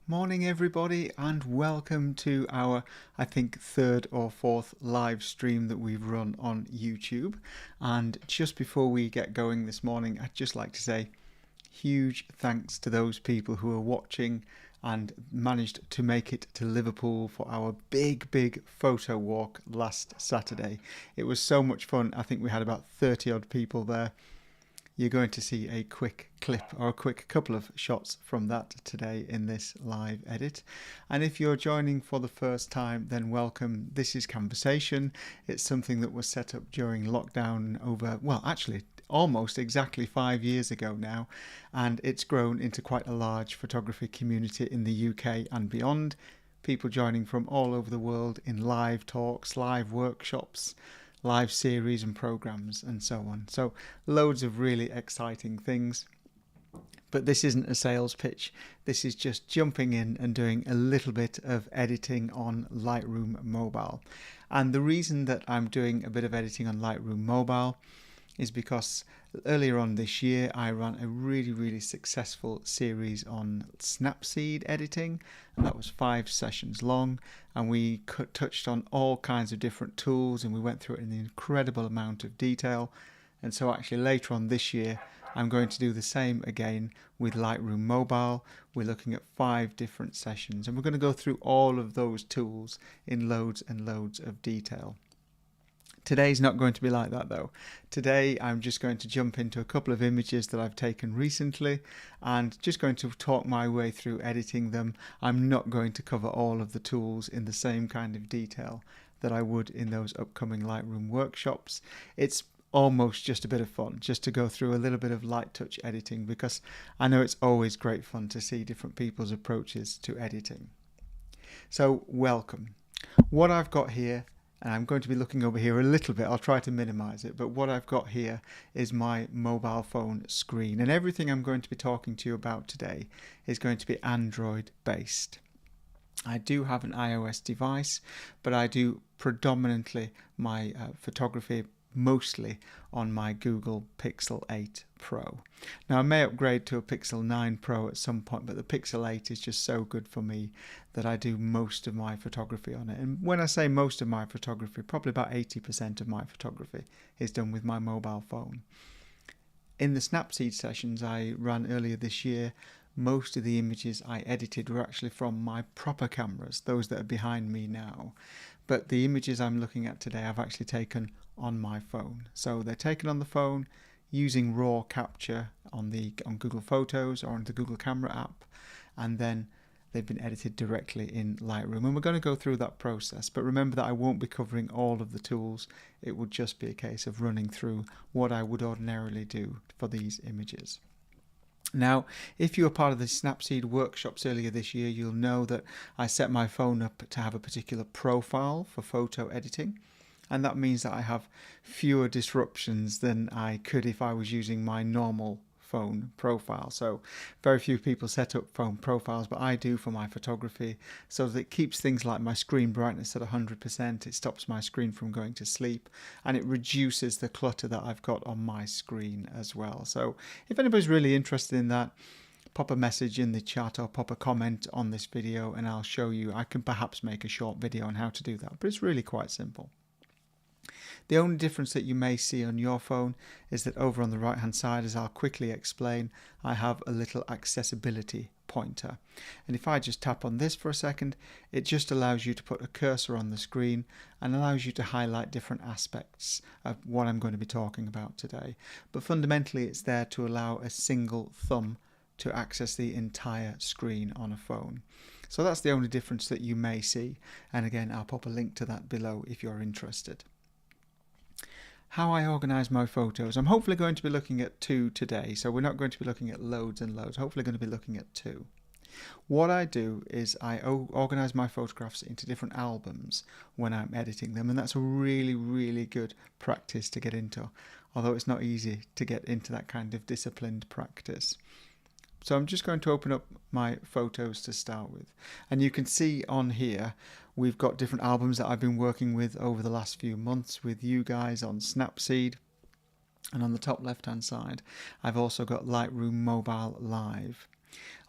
Morning everybody, and welcome to our, I think, third or fourth live stream that we've run on YouTube. And just before we get going this morning, I'd just like to say huge thanks to those people who are watching and managed to make it to Liverpool for our big photo walk last Saturday. It was so much fun. I think we had about 30 odd people there. You're going to see a quick clip or a quick couple of shots from that today in this live edit. And if you're joining for the first time, then welcome. This is Conversation. It's something that was set up during lockdown over, well, actually almost exactly 5 years ago now, and it's grown into quite a large photography community in the UK and beyond. People joining from all over the world in live talks, live workshops, live series and programs and so on. So loads of really exciting things. But this isn't a sales pitch. This is just jumping in and doing a little bit of editing on Lightroom Mobile. And the reason that I'm doing a bit of editing on Lightroom Mobile is because earlier on this year I ran a really successful series on Snapseed editing, and that was 5 sessions long, and we touched on all kinds of different tools and we went through it in an incredible amount of detail. And so actually later on this year I'm going to do the same again with Lightroom Mobile. We're looking at 5 different sessions and we're going to go through all of those tools in loads and loads of detail. Today's not going to be like that though. Today I'm just going to jump into a couple of images that I've taken recently and just going to talk my way through editing them. I'm not going to cover all of the tools in the same kind of detail that I would in those upcoming Lightroom workshops. It's almost just a bit of fun just to go through a little bit of light touch editing, because I know it's always great fun to see different people's approaches to editing. So welcome. What I've got here, and I'm going to be looking over here a little bit, I'll try to minimize it, but what I've got here is my mobile phone screen, and everything I'm going to be talking to you about today is going to be Android based. I do have an iOS device, but I do predominantly my photography mostly on my Google Pixel 8 Pro. Now I may upgrade to a Pixel 9 Pro at some point, but the Pixel 8 is just so good for me that I do most of my photography on it. And when I say most of my photography, probably about 80% of my photography is done with my mobile phone. In the Snapseed sessions I ran earlier this year, most of the images I edited were actually from my proper cameras, those that are behind me now. But the images I'm looking at today I've actually taken on my phone. So they're taken on the phone using raw capture on Google Photos or on the Google Camera app, and then they've been edited directly in Lightroom. And we're going to go through that process, but remember that I won't be covering all of the tools. It would just be a case of running through what I would ordinarily do for these images. Now, if you were part of the Snapseed workshops earlier this year, you'll know that I set my phone up to have a particular profile for photo editing. And that means that I have fewer disruptions than I could if I was using my normal phone profile. So very few people set up phone profiles, but I do for my photography, so that it keeps things like my screen brightness at 100%, it stops my screen from going to sleep, and it reduces the clutter that I've got on my screen as well. So if anybody's really interested in that, pop a message in the chat or pop a comment on this video and I'll show you. I can perhaps make a short video on how to do that, but it's really quite simple. The only difference that you may see on your phone is that over on the right hand side, as I'll quickly explain, I have a little accessibility pointer. And if I just tap on this for a second, it just allows you to put a cursor on the screen and allows you to highlight different aspects of what I'm going to be talking about today. But fundamentally it's there to allow a single thumb to access the entire screen on a phone. So that's the only difference that you may see. And again, I'll pop a link to that below if you're interested. How I organise my photos. I'm hopefully going to be looking at 2 today, so we're not going to be looking at loads and loads, hopefully going to be looking at 2. What I do is I organise my photographs into different albums when I'm editing them, and that's a really good practice to get into, although it's not easy to get into that kind of disciplined practice. So I'm just going to open up my photos to start with, and you can see on here we've got different albums that I've been working with over the last few months with you guys on Snapseed, and on the top left hand side I've also got Lightroom Mobile Live.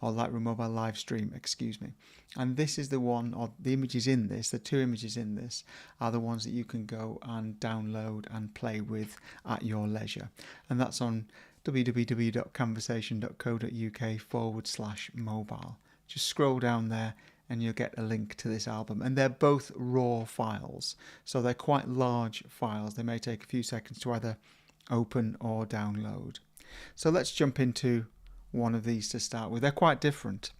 or Lightroom Mobile Live Stream, excuse me. And this is the one, or the images in this, the two images in this are the ones that you can go and download and play with at your leisure. And that's on www.conversation.co.uk/mobile. Just scroll down there and you'll get a link to this album. And they're both raw files, so they're quite large files. They may take a few seconds to either open or download. So let's jump into one of these to start with. They're quite different.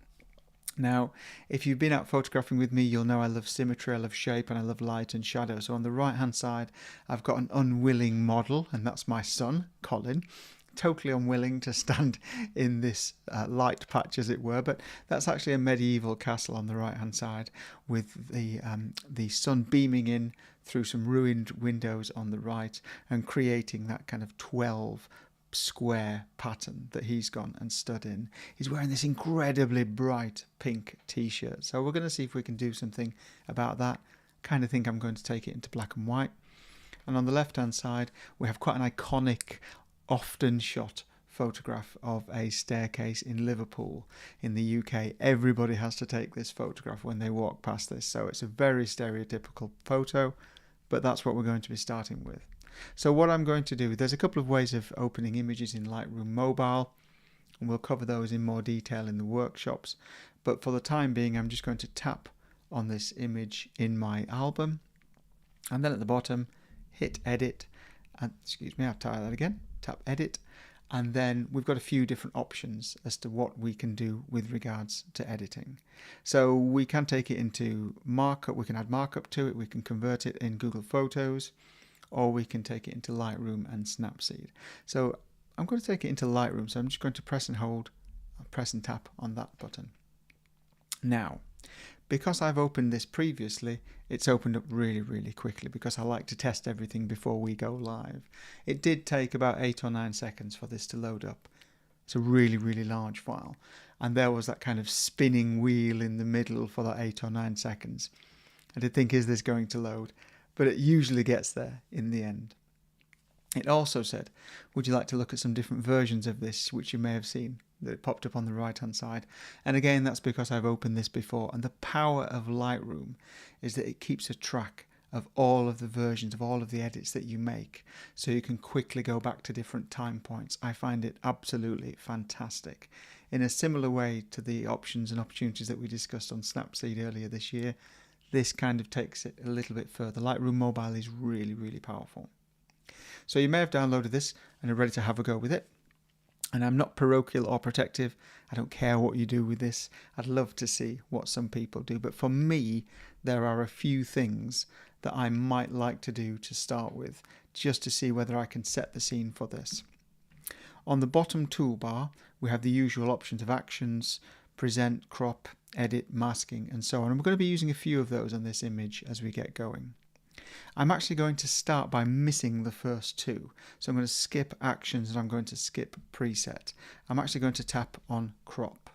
Now, if you've been out photographing with me, you'll know I love symmetry, I love shape, and I love light and shadow. So on the right hand side, I've got an unwilling model, and that's my son, Colin. Totally unwilling to stand in this light patch, as it were, but that's actually a medieval castle on the right hand side, with the sun beaming in through some ruined windows on the right and creating that kind of 12 square pattern that he's gone and stood in. He's wearing this incredibly bright pink t-shirt, so we're going to see if we can do something about that. Kind of think I'm going to take it into black and white. And on the left hand side we have quite an iconic, often shot photograph of a staircase in Liverpool in the UK. Everybody has to take this photograph when they walk past this, so it's a very stereotypical photo, but that's what we're going to be starting with. So what I'm going to do, there's a couple of ways of opening images in Lightroom Mobile, and we'll cover those in more detail in the workshops, but for the time being I'm just going to tap on this image in my album, and then at the bottom hit edit, and excuse me, I'll try that again, tap edit, and then we've got a few different options as to what we can do with regards to editing. So we can take it into markup, we can add markup to it, we can convert it in Google Photos, or we can take it into Lightroom and Snapseed. So I'm going to take it into Lightroom, so I'm just going to press and hold, press and tap on that button. Now, because I've opened this previously, it's opened up really quickly because I like to test everything before we go live. It did take about 8 or 9 seconds for this to load up. It's a really large file, and there was that kind of spinning wheel in the middle for that 8 or 9 seconds. I did think, is this going to load? But it usually gets there in the end. It also said, would you like to look at some different versions of this, which you may have seen, that it popped up on the right hand side. And again, that's because I've opened this before, and the power of Lightroom is that it keeps a track of all of the versions, of all of the edits that you make, so you can quickly go back to different time points. I find it absolutely fantastic. In a similar way to the options and opportunities that we discussed on Snapseed earlier this year, this kind of takes it a little bit further. Lightroom Mobile is really powerful. So you may have downloaded this and are ready to have a go with it. And I'm not parochial or protective. I don't care what you do with this. I'd love to see what some people do. But for me, there are a few things that I might like to do to start with, just to see whether I can set the scene for this. On the bottom toolbar, we have the usual options of actions, present, crop, edit, masking, and so on. And we're going to be using a few of those on this image as we get going. I'm actually going to start by missing the first two. So I'm going to skip actions and I'm going to skip preset. I'm actually going to tap on crop.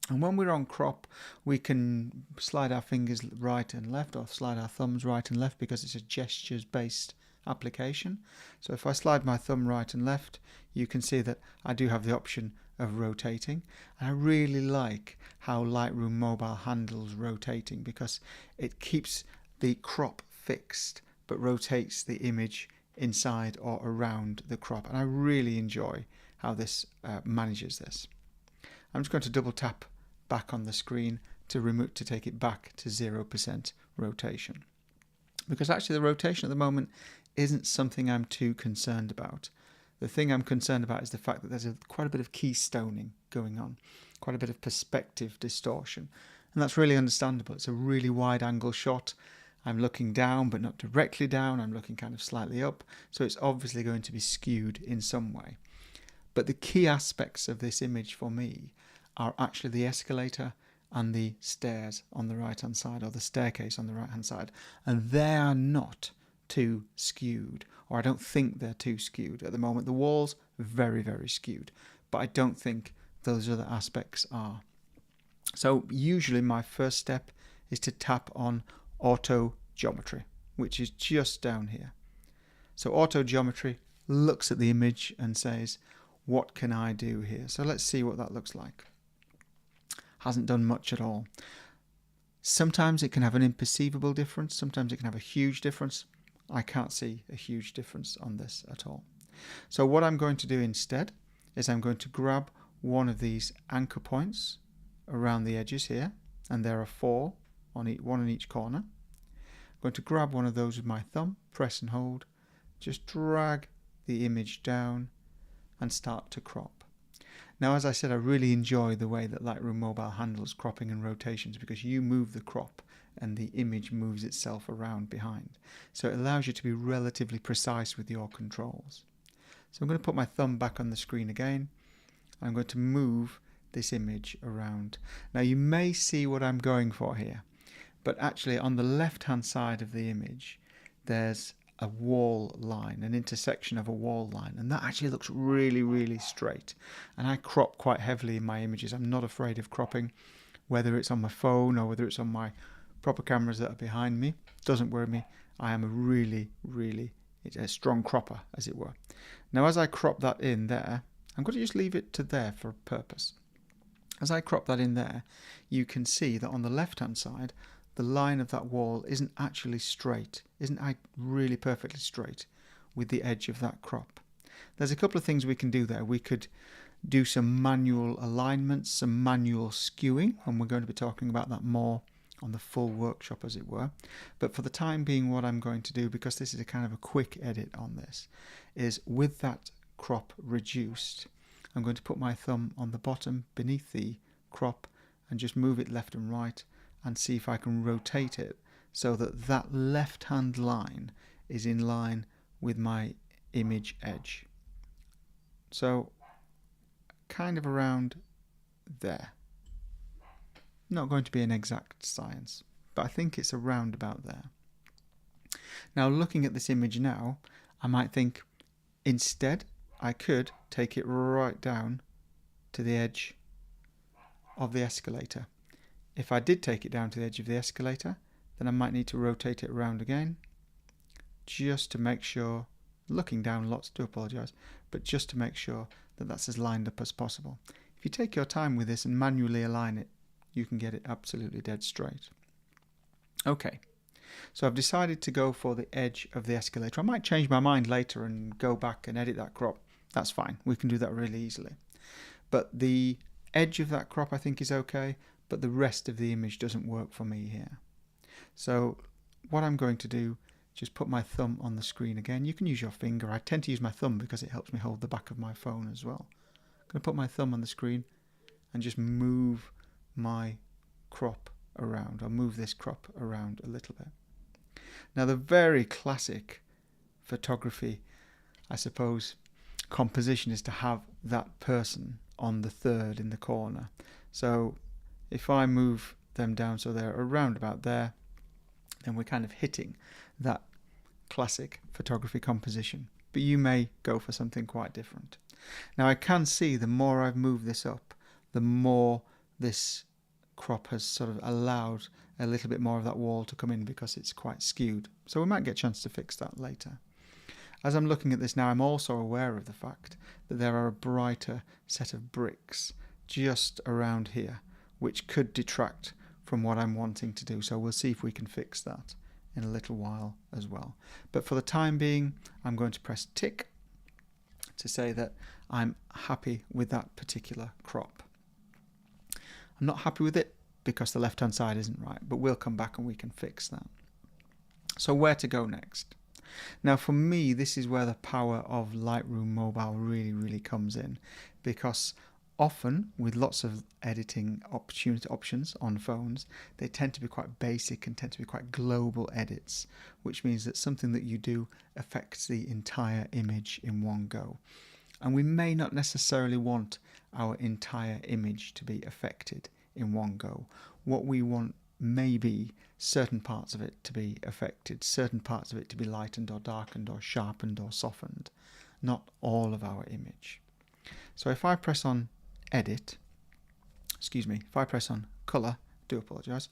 And when we're on crop, we can slide our fingers right and left, or slide our thumbs right and left, because it's a gestures based application. So if I slide my thumb right and left, you can see that I do have the option of rotating. And I really like how Lightroom Mobile handles rotating, because it keeps the crop fixed but rotates the image inside or around the crop, and I really enjoy how this manages this. I'm just going to double tap back on the screen to take it back to 0% rotation, because actually the rotation at the moment isn't something I'm too concerned about. The thing I'm concerned about is the fact that there's quite a bit of keystoning going on, quite a bit of perspective distortion, and that's really understandable. It's a really wide angle shot. I'm looking down but not directly down, I'm looking kind of slightly up, so it's obviously going to be skewed in some way. But the key aspects of this image for me are actually the escalator and the stairs on the right hand side, or the staircase on the right hand side, and they are not too skewed, or I don't think they're too skewed at the moment. The walls are very skewed, but I don't think those other aspects are. So usually my first step is to tap on auto geometry, which is just down here. So auto geometry looks at the image and says, what can I do here? So let's see what that looks like. hasn't done much at all. Sometimes it can have an imperceivable difference, sometimes it can have a huge difference. I can't see a huge difference on this at all. So what I'm going to do instead is I'm going to grab one of these anchor points around the edges here, and there are 4 on one in each corner. I'm going to grab one of those with my thumb, press and hold, just drag the image down and start to crop. Now, as I said, I really enjoy the way that Lightroom Mobile handles cropping and rotations, because you move the crop and the image moves itself around behind. So it allows you to be relatively precise with your controls. So I'm going to put my thumb back on the screen again. I'm going to move this image around. Now you may see what I'm going for here, but actually on the left hand side of the image there's a wall line, an intersection of a wall line, and that actually looks really, really straight. And I crop quite heavily in my images. I'm not afraid of cropping, whether it's on my phone or whether it's on my proper cameras that are behind me. It doesn't worry me. I am a really, really a strong cropper, as it were. Now as I crop that in there, I'm going to just leave it to there for a purpose. As I crop that in there, you can see that on the left hand side the line of that wall isn't actually straight, isn't really perfectly straight with the edge of that crop. There's a couple of things we can do there. We could do some manual alignments, some manual skewing, and we're going to be talking about that more on the full workshop, as it were. But for the time being, what I'm going to do, because this is a kind of a quick edit on this, is with that crop reduced, I'm going to put my thumb on the bottom beneath the crop and just move it left and right and see if I can rotate it so that that left hand line is in line with my image edge. So kind of around there. Not going to be an exact science, but I think it's around about there. Now looking at this image now, I might think instead I could take it right down to the edge of the escalator. If I did take it down to the edge of the escalator, then I might need to rotate it around again, just to make sure, looking down lots, do apologise, but just to make sure that that's as lined up as possible. If you take your time with this and manually align it, you can get it absolutely dead straight. Okay, so I've decided to go for the edge of the escalator. I might change my mind later and go back and edit that crop. That's fine, we can do that really easily. But the edge of that crop I think is okay, but the rest of the image doesn't work for me here. So what I'm going to do, just put my thumb on the screen again. You can use your finger. I tend to use my thumb because it helps me hold the back of my phone as well. I'm going to put my thumb on the screen and just move my crop around, or move this crop around a little bit. Now the very classic photography, I suppose, composition is to have that person on the third in the corner. So if I move them down so they're around about there, then we're kind of hitting that classic photography composition. But you may go for something quite different. Now I can see the more I've moved this up, the more this crop has sort of allowed a little bit more of that wall to come in because it's quite skewed. So we might get a chance to fix that later. As I'm looking at this now, I'm also aware of the fact that there are a brighter set of bricks just around here, which could detract from what I'm wanting to do. So we'll see if we can fix that in a little while as well. But for the time being, I'm going to press tick to say that I'm happy with that particular crop. I'm not happy with it because the left-hand side isn't right, but we'll come back and we can fix that. So where to go next? Now for me, this is where the power of Lightroom Mobile really comes in, because often with lots of editing options on phones, they tend to be quite basic and tend to be quite global edits, which means that something that you do affects the entire image in one go. And we may not necessarily want our entire image to be affected in one go. What we want may be certain parts of it to be affected, certain parts of it to be lightened or darkened or sharpened or softened, not all of our image. So if I press on edit, if I press on colour, do apologise,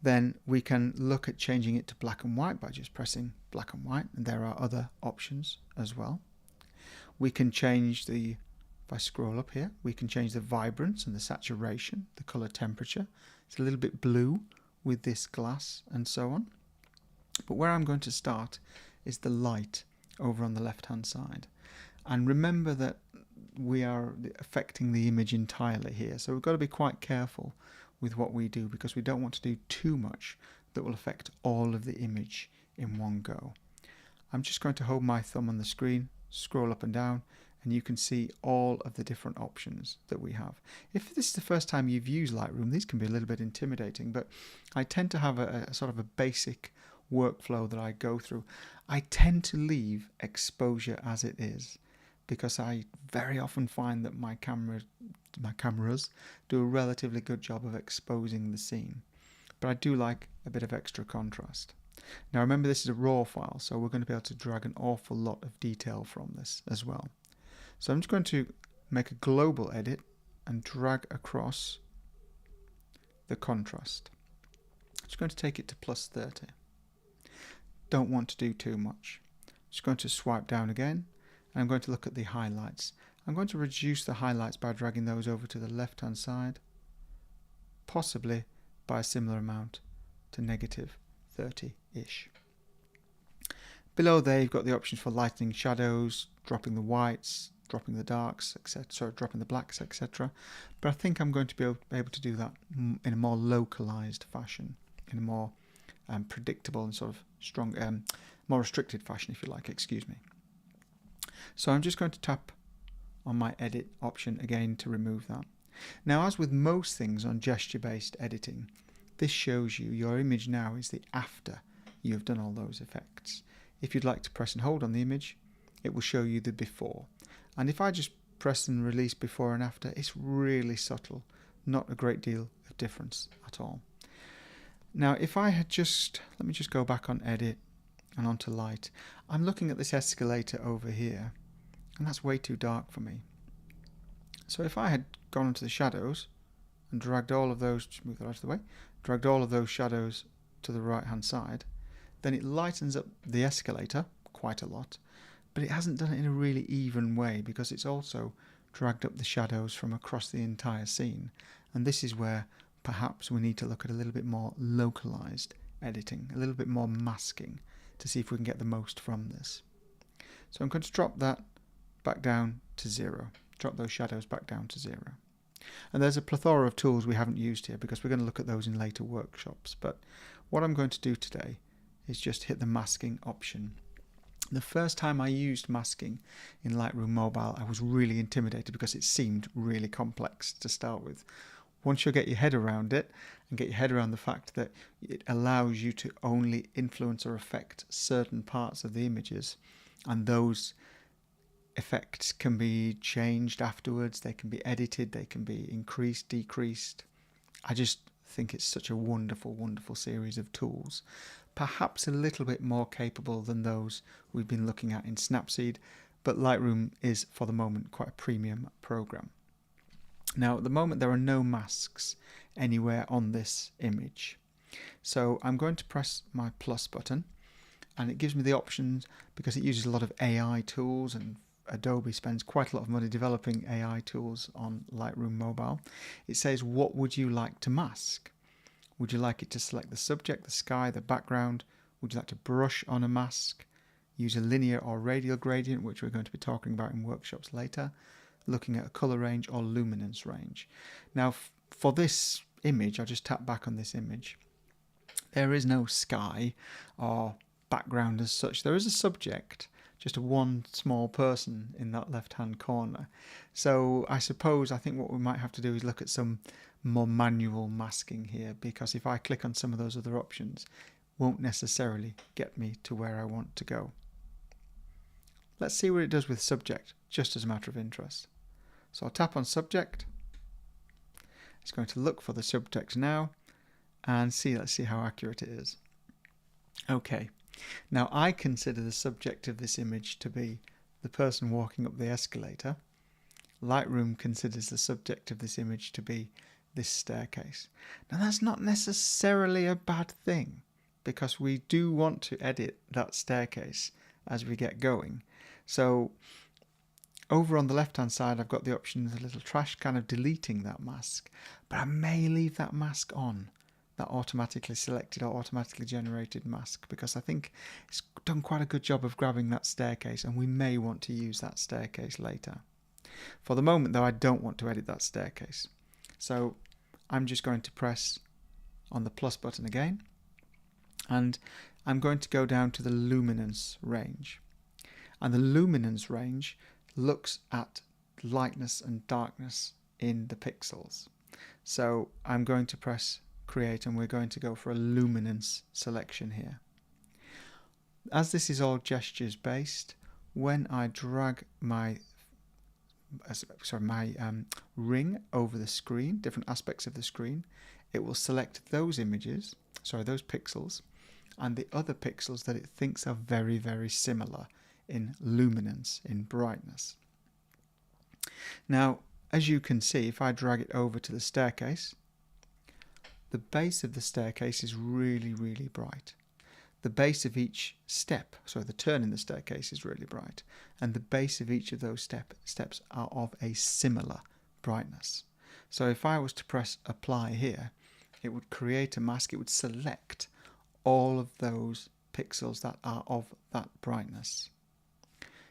then we can look at changing it to black and white by just pressing black and white, and there are other options as well. We can change the If I scroll up here, we can change the vibrance and the saturation, the color temperature. It's a little bit blue with this glass and so on. But where I'm going to start is the light over on the left hand side. And remember that we are affecting the image entirely here. So we've got to be quite careful with what we do because we don't want to do too much that will affect all of the image in one go. I'm just going to hold my thumb on the screen, scroll up and down, and you can see all of the different options that we have. If this is the first time you've used Lightroom, these can be a little bit intimidating, but I tend to have a sort of a basic workflow that I go through. I tend to leave exposure as it is because I very often find that my cameras do a relatively good job of exposing the scene. But I do like a bit of extra contrast. Now remember, this is a raw file, so we're going to be able to drag an awful lot of detail from this as well. So I'm just going to make a global edit and drag across the contrast. I'm just going to take it to +30. Don't want to do too much. Just going to swipe down again, and I'm going to look at the highlights. I'm going to reduce the highlights by dragging those over to the left hand side, possibly by a similar amount to -30-ish. Below there you've got the options for lightening shadows, dropping the whites, dropping the darks, etc. Sorry, dropping the blacks, etc. But I think I'm going to be able to do that in a more localized fashion, in a more predictable and sort of strong, more restricted fashion, if you like, excuse me. So I'm just going to tap on my edit option again to remove that. Now, as with most things on gesture-based editing, this shows you your image now is the after you've done all those effects. If you'd like to press and hold on the image, it will show you the before. And if I just press and release before and after, it's really subtle, not a great deal of difference at all. Now, if I had let me just go back on edit and onto light. I'm looking at this escalator over here, and that's way too dark for me. So if I had gone into the shadows and dragged all of those, just move that out of the way, dragged all of those shadows to the right hand side, then it lightens up the escalator quite a lot, but it hasn't done it in a really even way because it's also dragged up the shadows from across the entire scene. And this is where perhaps we need to look at a little bit more localized editing, a little bit more masking to see if we can get the most from this. So I'm going to drop that back down to 0. Drop those shadows back down to 0. And there's a plethora of tools we haven't used here because we're going to look at those in later workshops. But what I'm going to do today is just hit the masking option. The first time I used masking in Lightroom Mobile, I was really intimidated because it seemed really complex to start with. Once you get your head around it and get your head around the fact that it allows you to only influence or affect certain parts of the images, and those effects can be changed afterwards, they can be edited, they can be increased, decreased. I just think it's such a wonderful, wonderful series of tools. Perhaps a little bit more capable than those we've been looking at in Snapseed, but Lightroom is, for the moment, quite a premium program. Now, at the moment, there are no masks anywhere on this image. So I'm going to press my plus button, and it gives me the options because it uses a lot of AI tools, and Adobe spends quite a lot of money developing AI tools on Lightroom Mobile. It says, what would you like to mask? Would you like it to select the subject, the sky, the background? Would you like to brush on a mask? Use a linear or radial gradient, which we're going to be talking about in workshops later. Looking at a color range or luminance range. Now, for this image, I'll just tap back on this image. There is no sky or background as such. There is a subject, just one small person in that left-hand corner. So I think what we might have to do is look at some more manual masking here, because if I click on some of those other options, it won't necessarily get me to where I want to go. Let's see what it does with subject, just as a matter of interest. So I'll tap on subject. It's going to look for the subject now and let's see how accurate it is. Okay, now I consider the subject of this image to be the person walking up the escalator. Lightroom considers the subject of this image to be this staircase. Now that's not necessarily a bad thing, because we do want to edit that staircase as we get going. So Over on the left hand side I've got the option of the little trash can of deleting that mask, but I may leave that mask on, that automatically selected or automatically generated mask, because I think it's done quite a good job of grabbing that staircase, and we may want to use that staircase later. For the moment though, I don't want to edit that staircase, so I'm just going to press on the plus button again, and I'm going to go down to the luminance range, and the luminance range looks at lightness and darkness in the pixels. So I'm going to press create, and we're going to go for a luminance selection here. As this is all gestures based, when I drag my ring over the screen, different aspects of the screen, it will select those images, those pixels, and the other pixels that it thinks are very, very similar in luminance, in brightness. Now, as you can see, if I drag it over to the staircase, the base of the staircase is really, really bright. The base of each step, the turn in the staircase is really bright, and the base of each of those steps are of a similar brightness. So if I was to press apply here, it would create a mask, it would select all of those pixels that are of that brightness.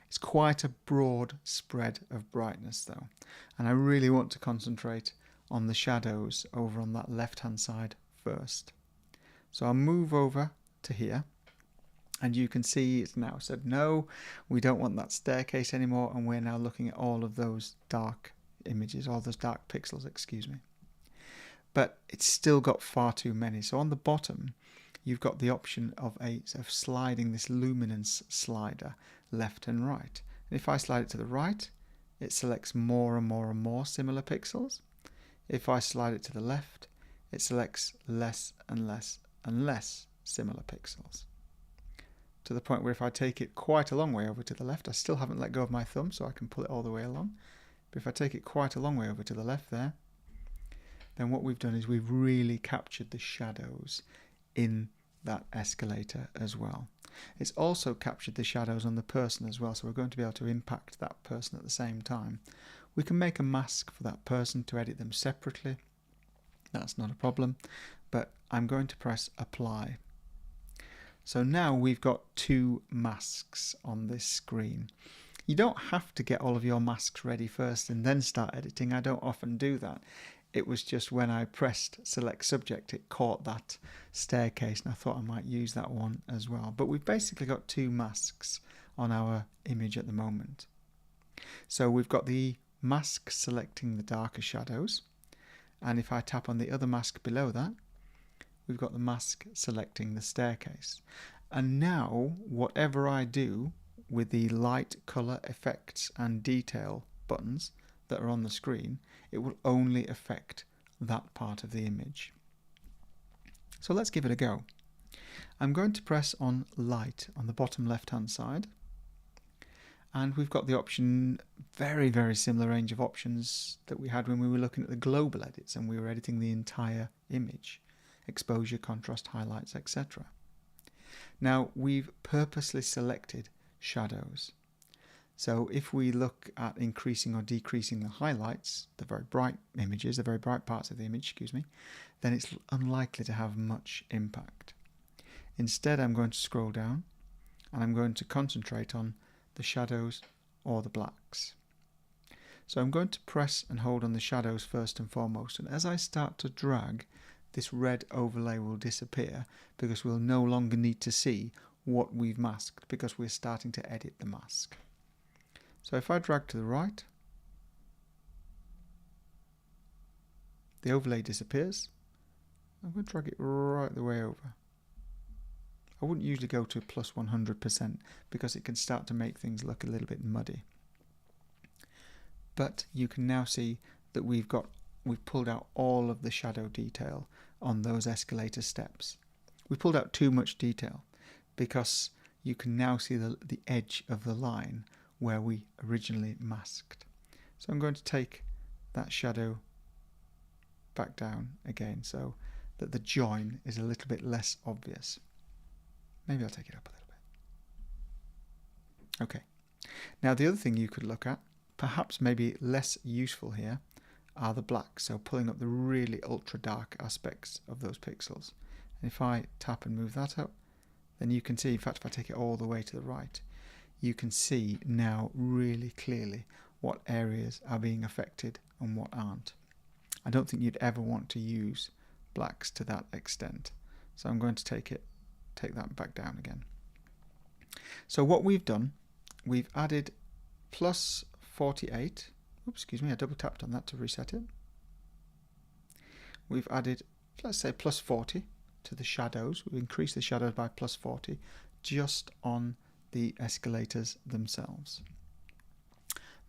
It's quite a broad spread of brightness though, and I really want to concentrate on the shadows over on that left hand side first. So I'll move over to here, and you can see it's now said no, we don't want that staircase anymore, and we're now looking at all of those dark images, all those dark pixels, excuse me. But it's still got far too many. So on the bottom you've got the option of sliding this luminance slider left and right. And if I slide it to the right, it selects more and more and more similar pixels. If I slide it to the left, it selects less and less and less similar pixels. To the point where if I take it quite a long way over to the left, I still haven't let go of my thumb so I can pull it all the way along, but if I take it quite a long way over to the left there, then what we've done is we've really captured the shadows in that escalator as well. It's also captured the shadows on the person as well, so we're going to be able to impact that person at the same time. We can make a mask for that person to edit them separately, that's not a problem, but I'm going to press apply. So now we've got two masks on this screen. You don't have to get all of your masks ready first and then start editing. I don't often do that. It was just when I pressed select subject, it caught that staircase, and I thought I might use that one as well. But we've basically got two masks on our image at the moment. So we've got the mask selecting the darker shadows, and if I tap on the other mask below that, we've got the mask selecting the staircase. And now whatever I do with the light, colour, effects and detail buttons that are on the screen, it will only affect that part of the image. So let's give it a go. I'm going to press on light on the bottom left hand side, and we've got the option, very, very similar range of options that we had when we were looking at the global edits and we were editing the entire image, exposure, contrast, highlights, etc. Now we've purposely selected shadows. So if we look at increasing or decreasing the highlights, the very bright images, the very bright parts of the image, then it's unlikely to have much impact. Instead, I'm going to scroll down and I'm going to concentrate on the shadows or the blacks. So I'm going to press and hold on the shadows first and foremost, and as I start to drag, this red overlay will disappear because we'll no longer need to see what we've masked because we're starting to edit the mask. So if I drag to the right, the overlay disappears. I'm going to drag it right the way over. I wouldn't usually go to plus 100% because it can start to make things look a little bit muddy. But you can now see that we've pulled out all of the shadow detail on those escalator steps. We pulled out too much detail because you can now see the edge of the line where we originally masked. So I'm going to take that shadow back down again so that the join is a little bit less obvious. Maybe I'll take it up a little bit. Okay. Now the other thing you could look at perhaps maybe less useful here are the blacks, so pulling up the really ultra dark aspects of those pixels. And if I tap and move that up, then you can see, in fact if I take it all the way to the right, you can see now really clearly what areas are being affected and what aren't. I don't think you'd ever want to use blacks to that extent. So I'm going to take that back down again. So what we've done, we've added plus 48. Oops, excuse me, I double tapped on that to reset it. We've added, let's say, plus 40 to the shadows. We've increased the shadows by plus 40 just on the escalators themselves.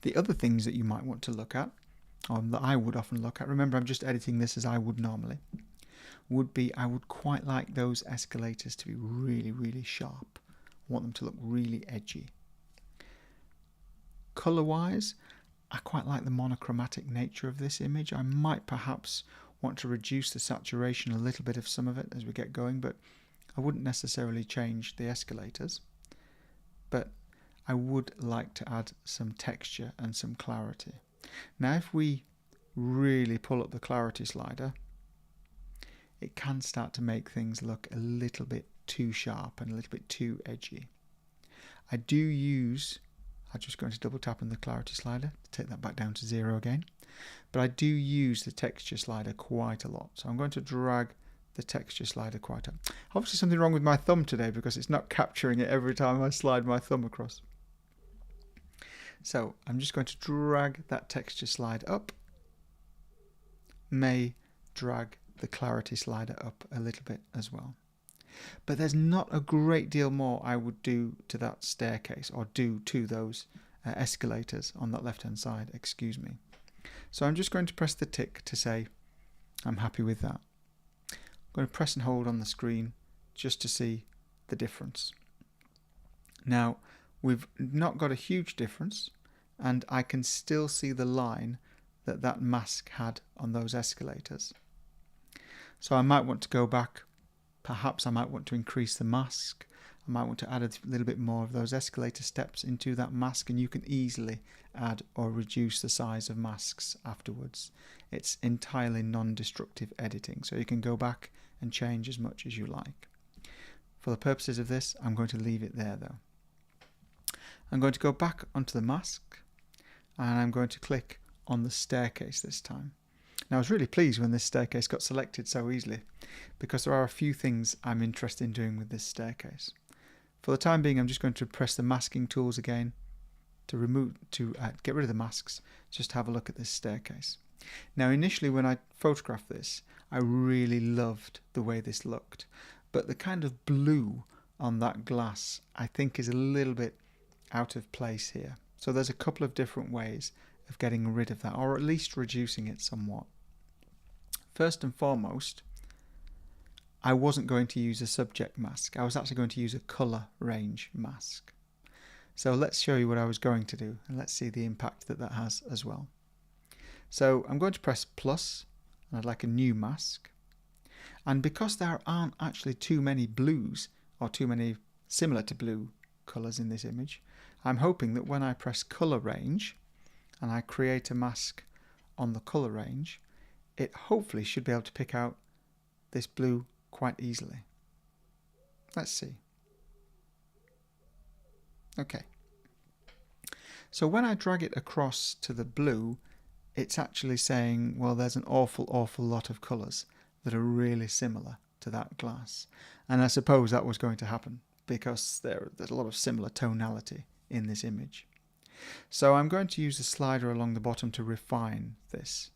The other things that you might want to look at, or that I would often look at, remember I'm just editing this as I would normally, would be I would quite like those escalators to be really, really sharp. I want them to look really edgy. Color-wise, I quite like the monochromatic nature of this image. I might perhaps want to reduce the saturation a little bit of some of it as we get going, but I wouldn't necessarily change the escalators. But I would like to add some texture and some clarity. Now if we really pull up the clarity slider, it can start to make things look a little bit too sharp and a little bit too edgy. I'm just going to double tap on the clarity slider to take that back down to 0 again. But I do use the texture slider quite a lot. So I'm going to drag the texture slider quite up. Obviously something wrong with my thumb today because it's not capturing it every time I slide my thumb across. So I'm just going to drag that texture slide up. May drag the clarity slider up a little bit as well. But there's not a great deal more I would do to that staircase or do to those escalators on that left hand side, excuse me. So I'm just going to press the tick to say I'm happy with that. I'm going to press and hold on the screen just to see the difference. Now we've not got a huge difference and I can still see the line that mask had on those escalators. So I might want to go back. Perhaps I might want to increase the mask. I might want to add a little bit more of those escalator steps into that mask, and you can easily add or reduce the size of masks afterwards. It's entirely non-destructive editing, so you can go back and change as much as you like. For the purposes of this, I'm going to leave it there though. I'm going to go back onto the mask and I'm going to click on the staircase this time. Now I was really pleased when this staircase got selected so easily because there are a few things I'm interested in doing with this staircase. For the time being I'm just going to press the masking tools again to get rid of the masks, just have a look at this staircase. Now initially when I photographed this I really loved the way this looked, but the kind of blue on that glass I think is a little bit out of place here. So there's a couple of different ways of getting rid of that, or at least reducing it somewhat. First and foremost, I wasn't going to use a subject mask. I was actually going to use a color range mask. So let's show you what I was going to do, and let's see the impact that has as well. So I'm going to press plus, and I'd like a new mask. And because there aren't actually too many blues, or too many similar to blue colors in this image, I'm hoping that when I press color range, and I create a mask on the color range, it hopefully should be able to pick out this blue quite easily. Let's see. Okay. So when I drag it across to the blue, it's actually saying, well, there's an awful lot of colors that are really similar to that glass. And I suppose that was going to happen because there's a lot of similar tonality in this image. So I'm going to use the slider along the bottom to refine this.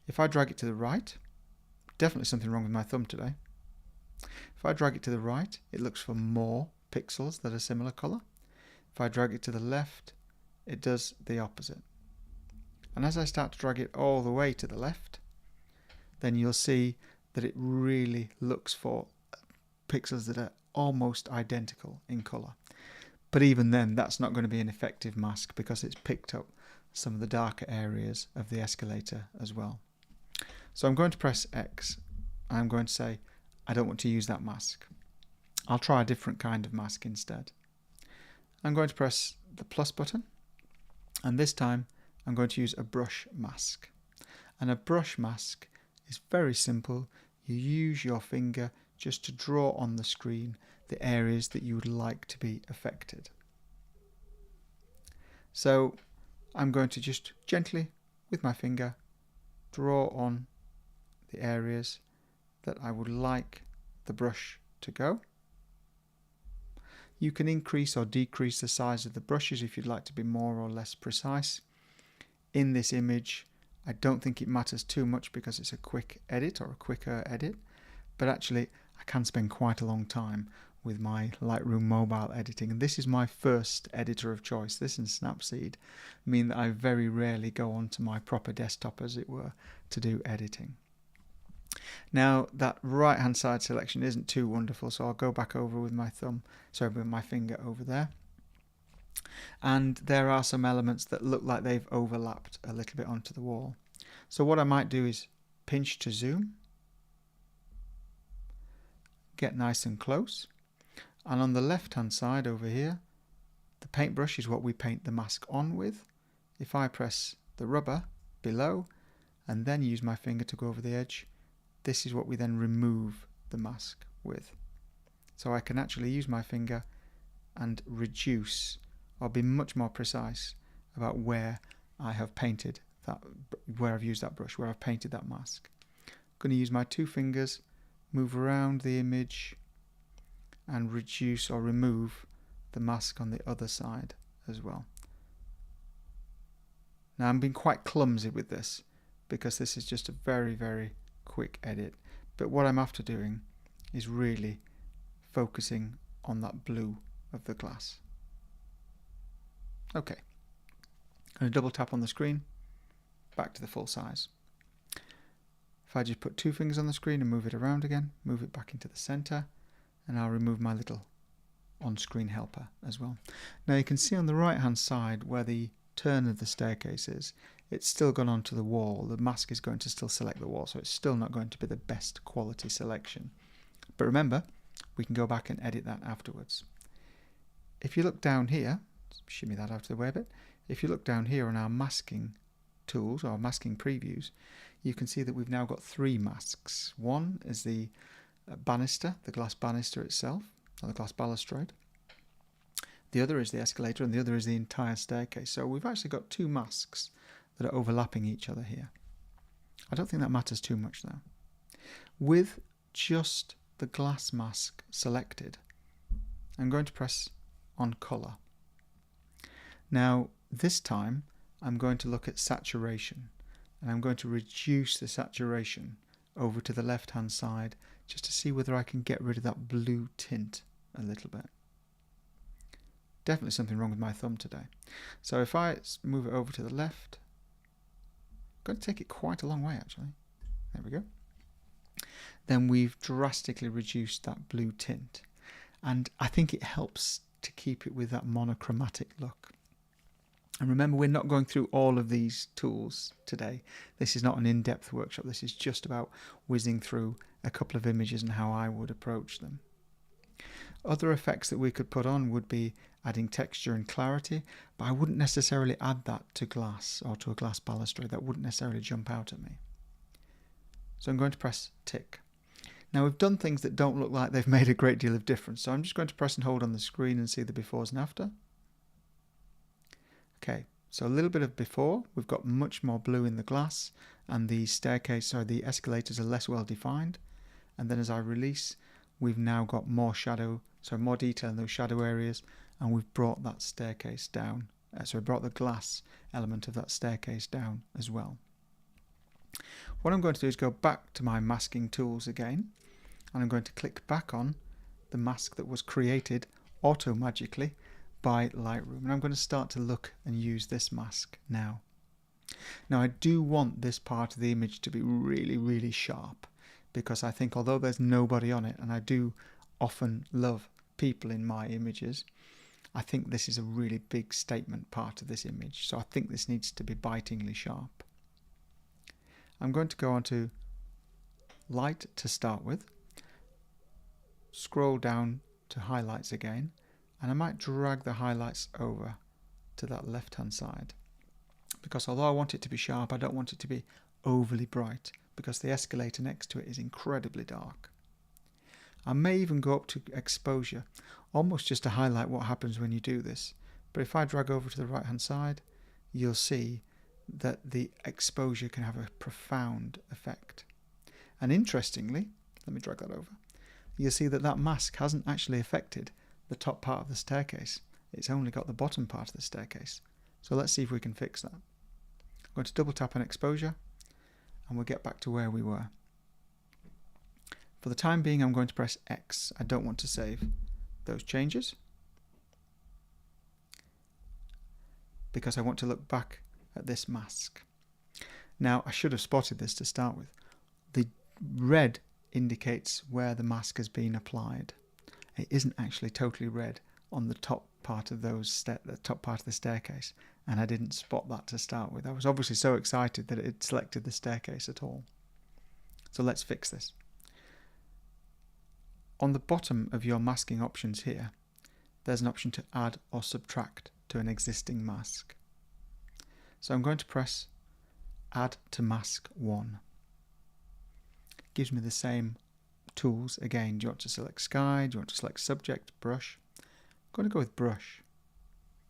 If I drag it to the right, definitely something wrong with my thumb today. If I drag it to the right, it looks for more pixels that are similar color. If I drag it to the left, it does the opposite. And as I start to drag it all the way to the left, then you'll see that it really looks for pixels that are almost identical in color. But even then, that's not going to be an effective mask because it's picked up some of the darker areas of the escalator as well. So I'm going to press X. I'm going to say, I don't want to use that mask. I'll try a different kind of mask instead. I'm going to press the plus button. And this time I'm going to use a brush mask. And a brush mask is very simple. You use your finger just to draw on the screen the areas that you would like to be affected. So I'm going to just gently, with my finger, draw on the areas that I would like the brush to go. You can increase or decrease the size of the brushes if you'd like to be more or less precise. In this image, I don't think it matters too much because it's a quick edit or a quicker edit, but actually I can spend quite a long time with my Lightroom mobile editing, and this is my first editor of choice. This and Snapseed mean that I very rarely go onto my proper desktop, as it were, to do editing. Now that right hand side selection isn't too wonderful, so I'll go back over with my with my finger over there. And there are some elements that look like they've overlapped a little bit onto the wall. So what I might do is pinch to zoom, get nice and close, and on the left hand side over here, the paintbrush is what we paint the mask on with. If I press the rubber below and then use my finger to go over the edge, this is what we then remove the mask with. So I can actually use my finger and reduce, or be much more precise about where I have painted that, where I've used that brush, where I've painted that mask. I'm going to use my two fingers, move around the image and reduce or remove the mask on the other side as well. Now I'm being quite clumsy with this because this is just a very, very quick edit, but what I'm after doing is really focusing on that blue of the glass. Okay, I'm going to double tap on the screen, back to the full size. If I just put two fingers on the screen and move it around again, move it back into the center, and I'll remove my little on-screen helper as well. Now you can see on the right hand side where the turn of the staircase is, it's still gone onto the wall. The mask is going to still select the wall, so it's still not going to be the best quality selection. But remember, we can go back and edit that afterwards. If you look down here, shimmy that out of the way a bit, if you look down here on our masking tools or masking previews, you can see that we've now got three masks. One is the banister, the glass banister itself, or the glass balustrade. The other is the escalator, and the other is the entire staircase. So we've actually got two masks that are overlapping each other here. I don't think that matters too much though. With just the glass mask selected, I'm going to press on colour. Now this time I'm going to look at saturation, and I'm going to reduce the saturation over to the left hand side just to see whether I can get rid of that blue tint a little bit. Definitely something wrong with my thumb today. So if I move it over to the left, I'm going to take it quite a long way actually. There we go. Then we've drastically reduced that blue tint, and I think it helps to keep it with that monochromatic look. And remember, we're not going through all of these tools today. This is not an in-depth workshop. This is just about whizzing through a couple of images and how I would approach them. Other effects that we could put on would be adding texture and clarity, but I wouldn't necessarily add that to glass or to a glass balustrade. That wouldn't necessarily jump out at me. So I'm going to press tick. Now we've done things that don't look like they've made a great deal of difference, so I'm just going to press and hold on the screen and see the befores and after. Okay, so a little bit of before, we've got much more blue in the glass, and the staircase, or the escalators, are less well defined. And then as I release, we've now got more shadow, so more detail in those shadow areas, and we've brought that staircase down. So we brought the glass element of that staircase down as well. What I'm going to do is go back to my masking tools again, and I'm going to click back on the mask that was created auto-magically by Lightroom, and I'm going to start to look and use this mask now. Now I do want this part of the image to be really, really sharp, because I think although there's nobody on it, and I do often love people in my images, I think this is a really big statement part of this image, so I think this needs to be bitingly sharp. I'm going to go on to light to start with, scroll down to highlights again, and I might drag the highlights over to that left hand side. because although I want it to be sharp, I don't want it to be overly bright, because the escalator next to it is incredibly dark. I may even go up to exposure, almost just to highlight what happens when you do this. But if I drag over to the right hand side, you'll see that the exposure can have a profound effect. And interestingly, let me drag that over, you'll see that that mask hasn't actually affected the top part of the staircase. It's only got the bottom part of the staircase. So let's see if we can fix that. I'm going to double tap on exposure and we'll get back to where we were. For the time being, I'm going to press X. I don't want to save those changes because I want to look back at this mask. Now, I should have spotted this to start with. The red indicates where the mask has been applied. It isn't actually totally red on the top part of the top part of the staircase, and I didn't spot that to start with. I was obviously so excited that it had selected the staircase at all. So let's fix this. On the bottom of your masking options here, there's an option to add or subtract to an existing mask. So I'm going to press Add to Mask 1. It gives me the same tools again. Do you want to select Sky? Do you want to select Subject, Brush? I'm going to go with Brush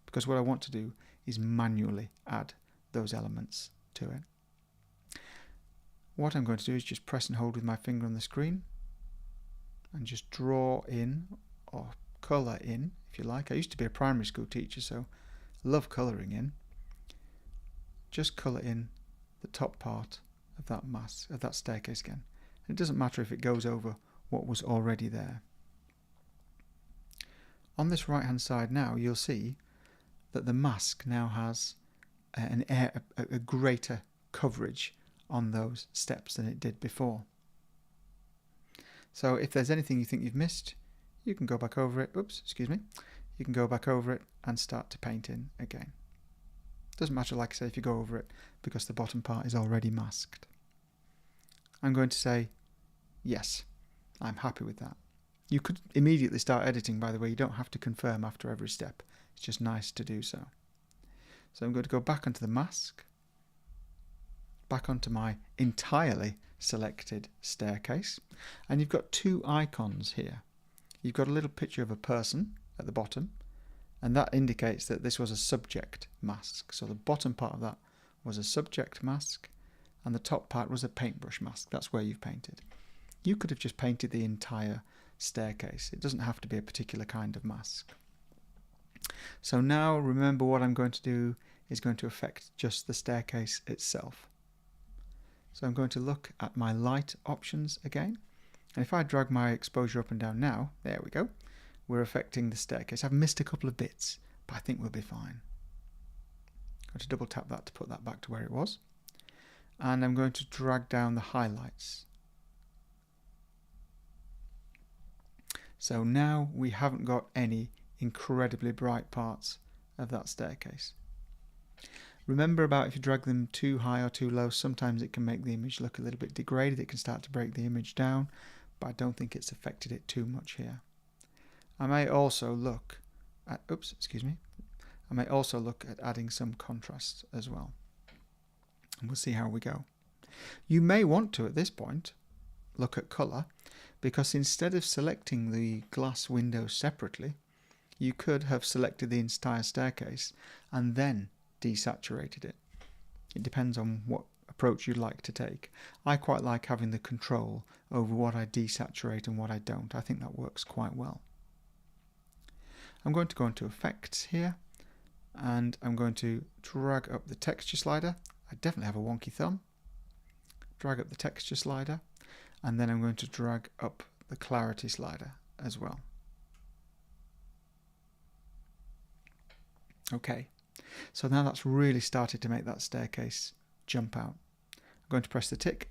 because what I want to do is manually add those elements to it. What I'm going to do is just press and hold with my finger on the screen and just draw in or colour in, if you like. I used to be a primary school teacher, so I love colouring in. Just colour in the top part of that mask, of that staircase again. And it doesn't matter if it goes over what was already there. On this right hand side now, you'll see that the mask now has a greater coverage on those steps than it did before. So if there's anything you think you've missed, you can go back over it. You can go back over it and start to paint in again. Doesn't matter, like I say, if you go over it, because the bottom part is already masked. I'm going to say, yes, I'm happy with that. You could immediately start editing, by the way. You don't have to confirm after every step. It's just nice to do so. So I'm going to go back onto the mask, back onto my entirely selected staircase, and you've got two icons here. You've got a little picture of a person at the bottom, and that indicates that this was a subject mask. So the bottom part of that was a subject mask, and the top part was a paintbrush mask. That's where you've painted. You could have just painted the entire staircase. It doesn't have to be a particular kind of mask. So now remember, what I'm going to do is going to affect just the staircase itself. So I'm going to look at my light options again, and if I drag my exposure up and down now, there we go, we're affecting the staircase. I've missed a couple of bits, but I think we'll be fine. I'm going to double tap that to put that back to where it was, and I'm going to drag down the highlights. So now we haven't got any incredibly bright parts of that staircase. Remember about if you drag them too high or too low, sometimes it can make the image look a little bit degraded. It can start to break the image down, but I don't think it's affected it too much here. I may also look at, I may also look at adding some contrast as well. And we'll see how we go. You may want to, at this point, look at colour, because instead of selecting the glass windows separately, you could have selected the entire staircase and then desaturated it. It depends on what approach you'd like to take. I quite like having the control over what I desaturate and what I don't. I think that works quite well. I'm going to go into effects here, and I'm going to drag up the texture slider. I definitely have a wonky thumb. Drag up the texture slider, and then I'm going to drag up the clarity slider as well. Okay, so now that's really started to make that staircase jump out. I'm going to press the tick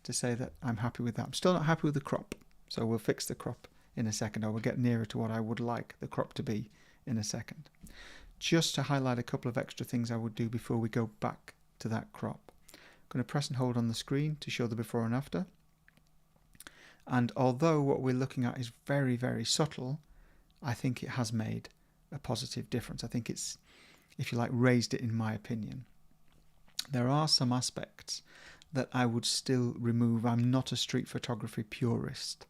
to say that I'm happy with that. I'm still not happy with the crop, so we'll fix the crop in a second, or we'll get nearer to what I would like the crop to be in a second. Just to highlight a couple of extra things I would do before we go back to that crop. I'm going to press and hold on the screen to show the before and after. And although what we're looking at is very, very subtle, I think it has made a positive difference. I think it's, if you like, raised it in my opinion. There are some aspects that I would still remove. I'm not a street photography purist,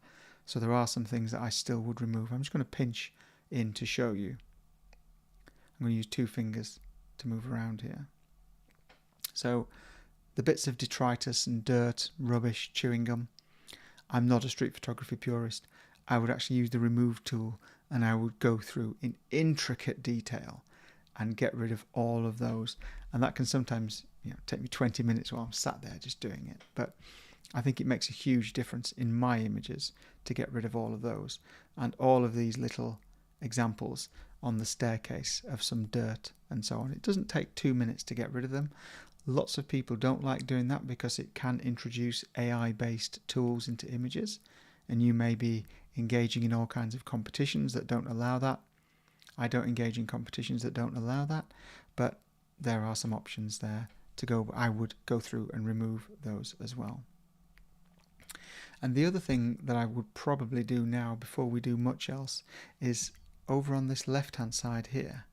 so there are some things that I still would remove. I'm just going to pinch in to show you. I'm going to use 2 fingers to move around here. So the bits of detritus and dirt, rubbish, chewing gum, I'm not a street photography purist. I would actually use the remove tool and I would go through in intricate detail and get rid of all of those. And that can sometimes, take me 20 minutes while I'm sat there just doing it. But I think it makes a huge difference in my images to get rid of all of those. And all of these little examples on the staircase of some dirt and so on. It doesn't take 2 minutes to get rid of them. Lots of people don't like doing that because it can introduce AI-based tools into images, and you may be engaging in all kinds of competitions that don't allow that. I don't engage in competitions that don't allow that, but there are some options there to go. I would go through and remove those as well. And the other thing that I would probably do now before we do much else is over on this left-hand side here,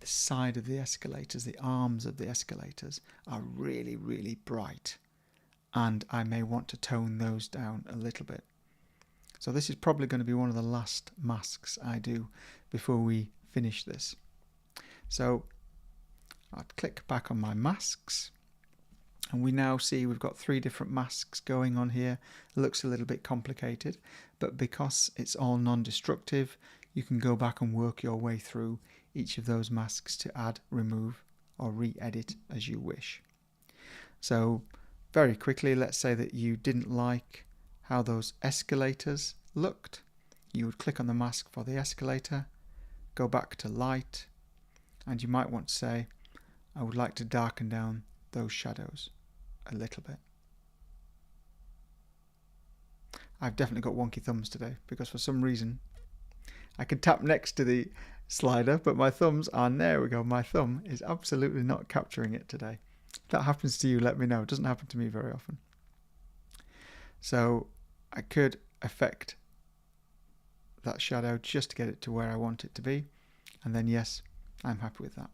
the side of the escalators, the arms of the escalators are really, really bright, and I may want to tone those down a little bit. So this is probably going to be one of the last masks I do before we finish this. So I'll click back on my masks, and we now see we've got 3 different masks going on here. It looks a little bit complicated, but because it's all non-destructive, you can go back and work your way through each of those masks to add, remove, or re-edit as you wish. So very quickly, let's say that you didn't like how those escalators looked. You would click on the mask for the escalator, go back to light, and you might want to say, I would like to darken down those shadows a little bit. I've definitely got wonky thumbs today because for some reason I can tap next to the slider, but my thumbs are, there we go, my thumb is absolutely not capturing it today. If that happens to you, let me know. It doesn't happen to me very often. So I could affect that shadow just to get it to where I want it to be, and then yes, I'm happy with that.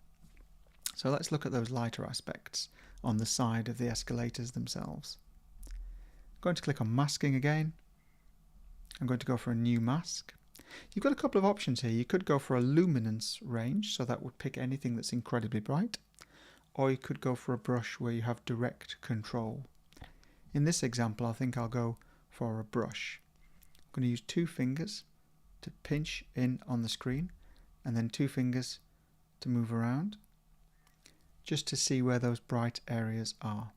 So let's look at those lighter aspects on the side of the escalators themselves. I'm going to click on masking again. I'm going to go for a new mask. You've got a couple of options here. You could go for a luminance range, so that would pick anything that's incredibly bright, or you could go for a brush where you have direct control. In this example, I think I'll go for a brush. I'm going to use 2 fingers to pinch in on the screen, and then 2 fingers to move around, just to see where those bright areas are.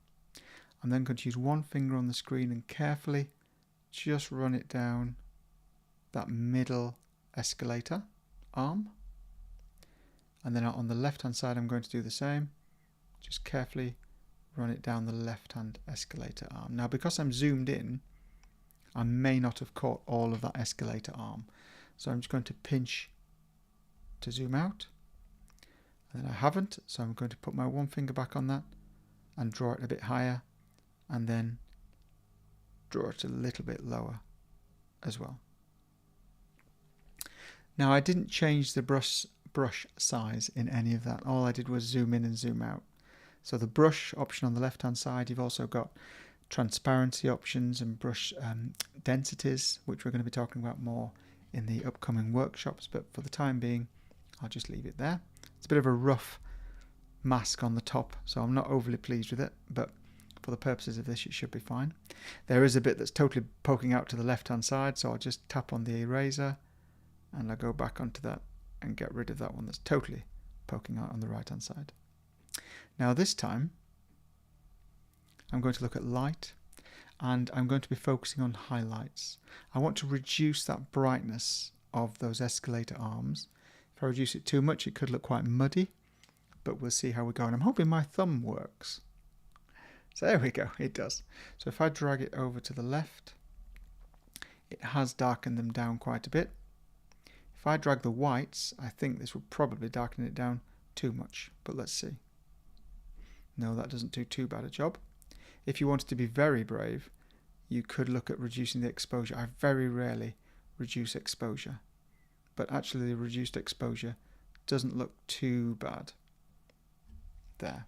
I'm then going to use 1 finger on the screen and carefully just run it down that middle escalator arm. And then on the left hand side I'm going to do the same. Just carefully run it down the left hand escalator arm. Now because I'm zoomed in, I may not have caught all of that escalator arm. So I'm just going to pinch to zoom out. And then I haven't, so I'm going to put my 1 finger back on that and draw it a bit higher, and then draw it a little bit lower as well. Now I didn't change the brush size in any of that. All I did was zoom in and zoom out. So the brush option on the left hand side, you've also got transparency options and brush densities, which we're going to be talking about more in the upcoming workshops, but for the time being I'll just leave it there. It's a bit of a rough mask on the top, so I'm not overly pleased with it, but for the purposes of this it should be fine. There is a bit that's totally poking out to the left hand side, so I'll just tap on the eraser and I'll go back onto that and get rid of that one that's totally poking out on the right hand side. Now this time I'm going to look at light, and I'm going to be focusing on highlights. I want to reduce that brightness of those escalator arms. If I reduce it too much it could look quite muddy, but we'll see how we go, and I'm hoping my thumb works. So there we go, it does. So if I drag it over to the left, it has darkened them down quite a bit. If I drag the whites, I think this will probably darken it down too much, but let's see. No, that doesn't do too bad a job. If you wanted to be very brave, you could look at reducing the exposure. I very rarely reduce exposure, but actually the reduced exposure doesn't look too bad there.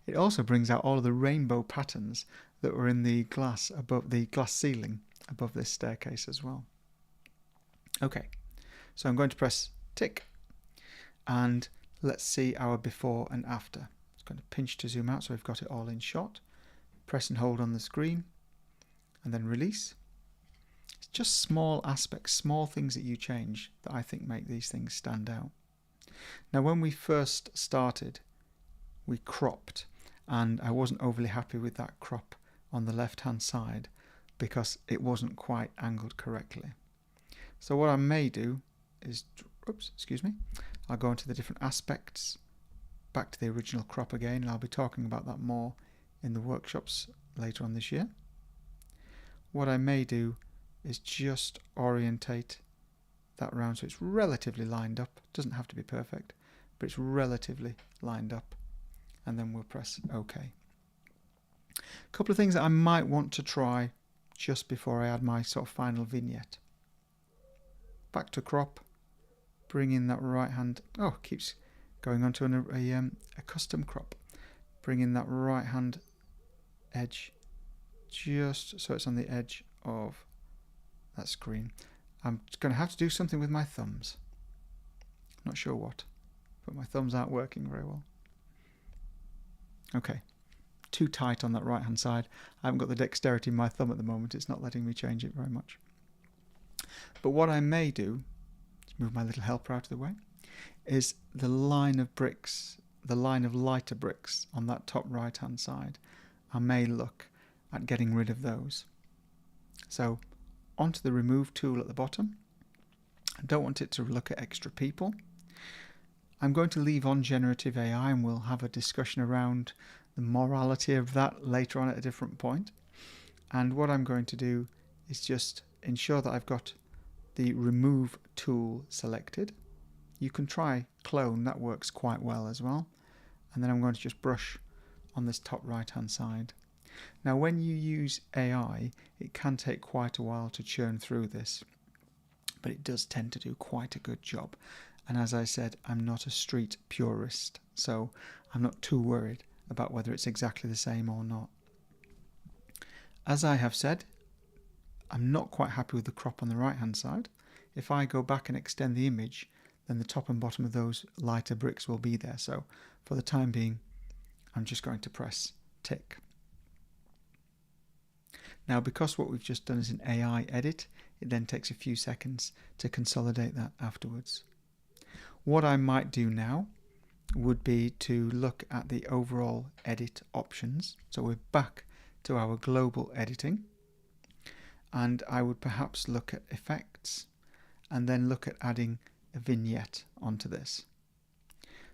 It also brings out all of the rainbow patterns that were in the glass above the glass ceiling above this staircase as well. Okay, so I'm going to press tick, and let's see our before and after. It's going to pinch to zoom out so we've got it all in shot. Press and hold on the screen, and then release. It's just small aspects, small things that you change that I think make these things stand out. Now, when we first started, we cropped, and I wasn't overly happy with that crop on the left hand side because it wasn't quite angled correctly. So what I may do is, I'll go into the different aspects, back to the original crop again, and I'll be talking about that more in the workshops later on this year. What I may do is just orientate that round so it's relatively lined up. It doesn't have to be perfect, but it's relatively lined up, and then we'll press OK. A couple of things that I might want to try just before I add my sort of final vignette. Back to crop, bring in that right hand, keeps going on to a custom crop. Bring in that right hand edge just so it's on the edge of that screen. I'm going to have to do something with my thumbs. Not sure what, but my thumbs aren't working very well. Okay, too tight on that right hand side. I haven't got the dexterity in my thumb at the moment. It's not letting me change it very much. But what I may do, let's move my little helper out of the way, is the line of bricks, the line of lighter bricks on that top right hand side. I may look at getting rid of those. So onto the remove tool at the bottom. I don't want it to look at extra people. I'm going to leave on generative AI, and we'll have a discussion around the morality of that later on at a different point. And what I'm going to do is just ensure that I've got the remove tool selected. You can try clone, that works quite well as well. And then I'm going to just brush on this top right hand side. Now when you use AI, it can take quite a while to churn through this, but it does tend to do quite a good job. And as I said, I'm not a street purist, so I'm not too worried about whether it's exactly the same or not. As I have said, I'm not quite happy with the crop on the right hand side. If I go back and extend the image, then the top and bottom of those lighter bricks will be there. So for the time being, I'm just going to press tick. Now, because what we've just done is an AI edit, it then takes a few seconds to consolidate that afterwards. What I might do now would be to look at the overall edit options. So we're back to our global editing, and I would perhaps look at effects and then look at adding a vignette onto this.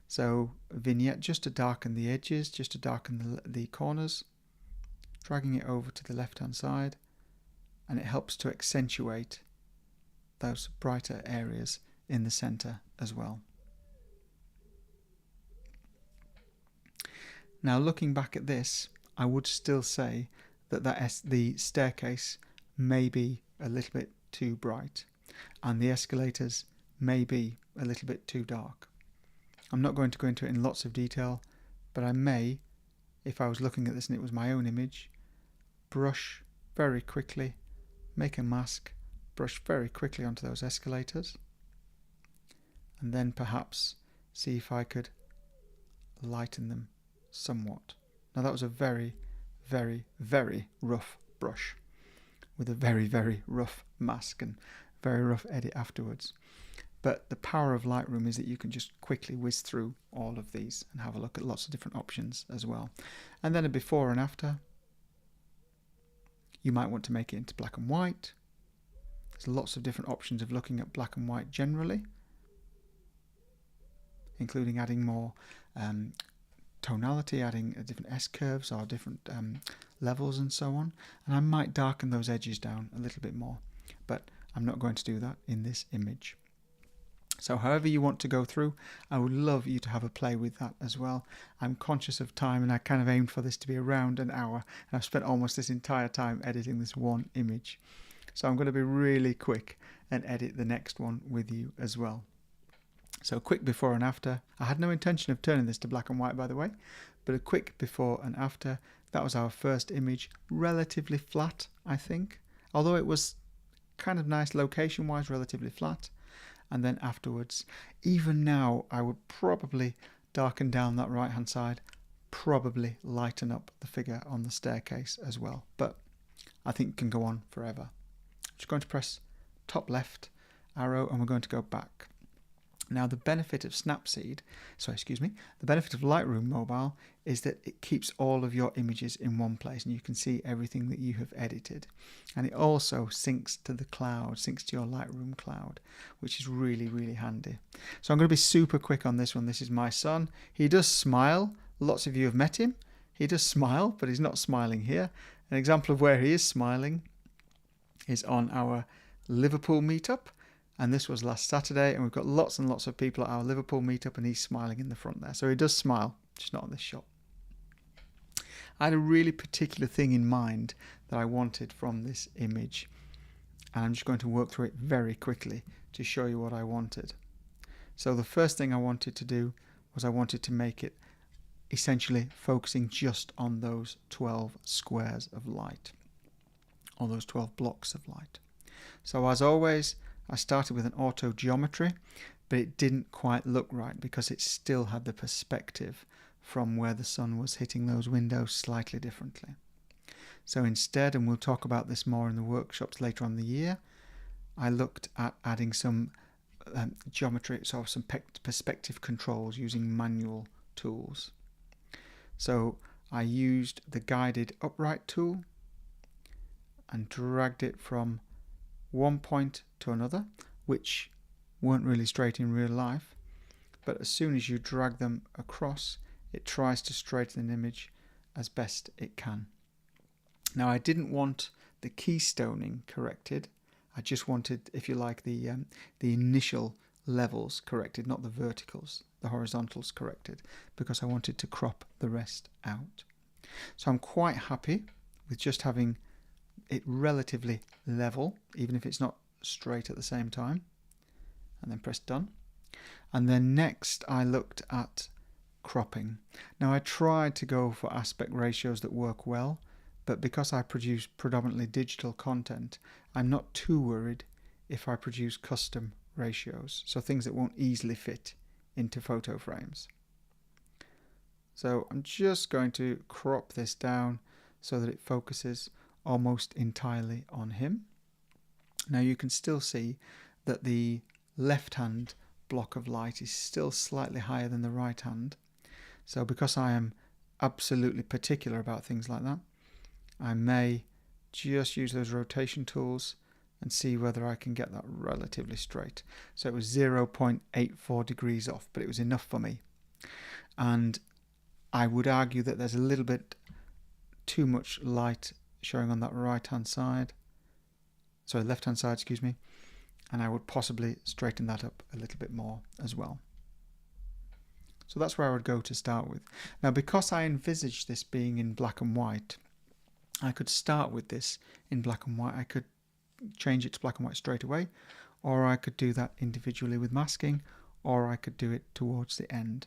So a vignette just to darken the edges, just to darken the corners, dragging it over to the left hand side, and it helps to accentuate those brighter areas in the center as well. Now looking back at this, I would still say that the staircase may be a little bit too bright and the escalators may be a little bit too dark. I'm not going to go into it in lots of detail, but I may, if I was looking at this and it was my own image, brush very quickly, make a mask, brush very quickly onto those escalators, and then perhaps see if I could lighten them somewhat. Now that was a very, very, very rough brush with a very, very rough mask and very rough edit afterwards. But the power of Lightroom is that you can just quickly whiz through all of these and have a look at lots of different options as well. And then a before and after. You might want to make it into black and white. There's lots of different options of looking at black and white generally, including adding more tonality, adding different S-curves or different levels and so on. And I might darken those edges down a little bit more, but I'm not going to do that in this image. So however you want to go through, I would love you to have a play with that as well. I'm conscious of time and I kind of aimed for this to be around an hour, and I've spent almost this entire time editing this one image. So I'm going to be really quick and edit the next one with you as well. So quick before and after. I had no intention of turning this to black and white, by the way, But a quick before and after. That was our first image, relatively flat, I think, although it was kind of nice location wise, relatively flat. And then afterwards, even now, I would probably darken down that right hand side, probably lighten up the figure on the staircase as well, but I think it can go on forever. I'm just going to press top left arrow and we're going to go back. Now the benefit of the benefit of Lightroom Mobile is that it keeps all of your images in one place and you can see everything that you have edited. And it also syncs to the cloud, syncs to your Lightroom cloud, which is really, really handy. So I'm going to be super quick on this one. This is my son. He does smile. Lots of you have met him. He does smile, but he's not smiling here. An example of where he is smiling is on our Liverpool meetup. And this was last Saturday, and we've got lots and lots of people at our Liverpool meetup, and he's smiling in the front there. So he does smile, just not on this shot. I had a really particular thing in mind that I wanted from this image, and I'm just going to work through it very quickly to show you what I wanted. So the first thing I wanted to do was I wanted to make it essentially focusing just on those 12 squares of light, or those 12 blocks of light. So as always, I started with an auto geometry, but it didn't quite look right because it still had the perspective from where the sun was hitting those windows slightly differently. So instead, and we'll talk about this more in the workshops later on in the year, I looked at adding some geometry, so some perspective controls using manual tools. So I used the guided upright tool and dragged it from one point to another, which weren't really straight in real life, but as soon as you drag them across, it tries to straighten an image as best it can. Now I didn't want the keystoning corrected, I just wanted, if you like, the initial levels corrected, not the verticals, the horizontals corrected, because I wanted to crop the rest out. So I'm quite happy with just having it relatively level, even if it's not straight at the same time, and then press done. And then next I looked at cropping. Now I tried to go for aspect ratios that work well, but because I produce predominantly digital content, I'm not too worried if I produce custom ratios, so things that won't easily fit into photo frames. So I'm just going to crop this down so that it focuses almost entirely on him. Now you can still see that the left hand block of light is still slightly higher than the right hand. So because I am absolutely particular about things like that, I may just use those rotation tools and see whether I can get that relatively straight. So it was 0.84 degrees off, but it was enough for me. And I would argue that there's a little bit too much light showing on that left hand side, excuse me, and I would possibly straighten that up a little bit more as well. So that's where I would go to start with. Now because I envisaged this being in black and white, I could start with this in black and white. I could change it to black and white straight away, or I could do that individually with masking, or I could do it towards the end.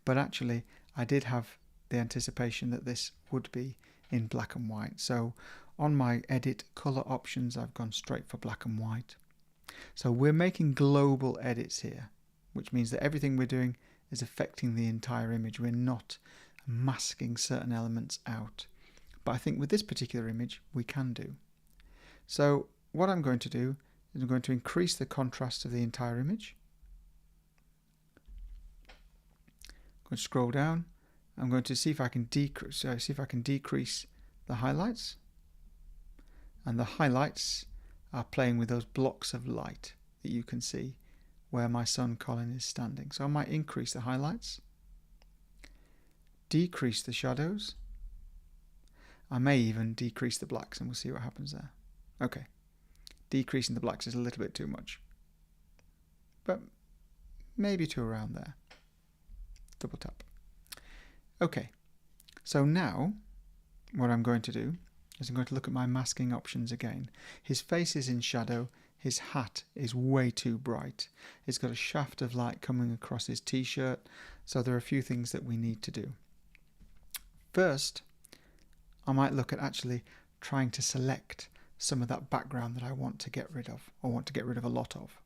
But actually I did have the anticipation that this would be in black and white. So on my edit color options, I've gone straight for black and white. So we're making global edits here, which means that everything we're doing is affecting the entire image. We're not masking certain elements out. But I think with this particular image, we can do. So what I'm going to do is I'm going to increase the contrast of the entire image. I'm going to scroll down. I'm going to see if I can decrease the highlights. And the highlights are playing with those blocks of light that you can see where my son Colin is standing. So I might increase the highlights, decrease the shadows. I may even decrease the blacks, and we'll see what happens there. Okay, decreasing the blacks is a little bit too much, but maybe to around there. Double tap. Okay, so now what I'm going to do is I'm going to look at my masking options again. His face is in shadow, his hat is way too bright. It's got a shaft of light coming across his t-shirt, so there are a few things that we need to do. First, I might look at actually trying to select some of that background that I want to get rid of, or want to get rid of a lot of.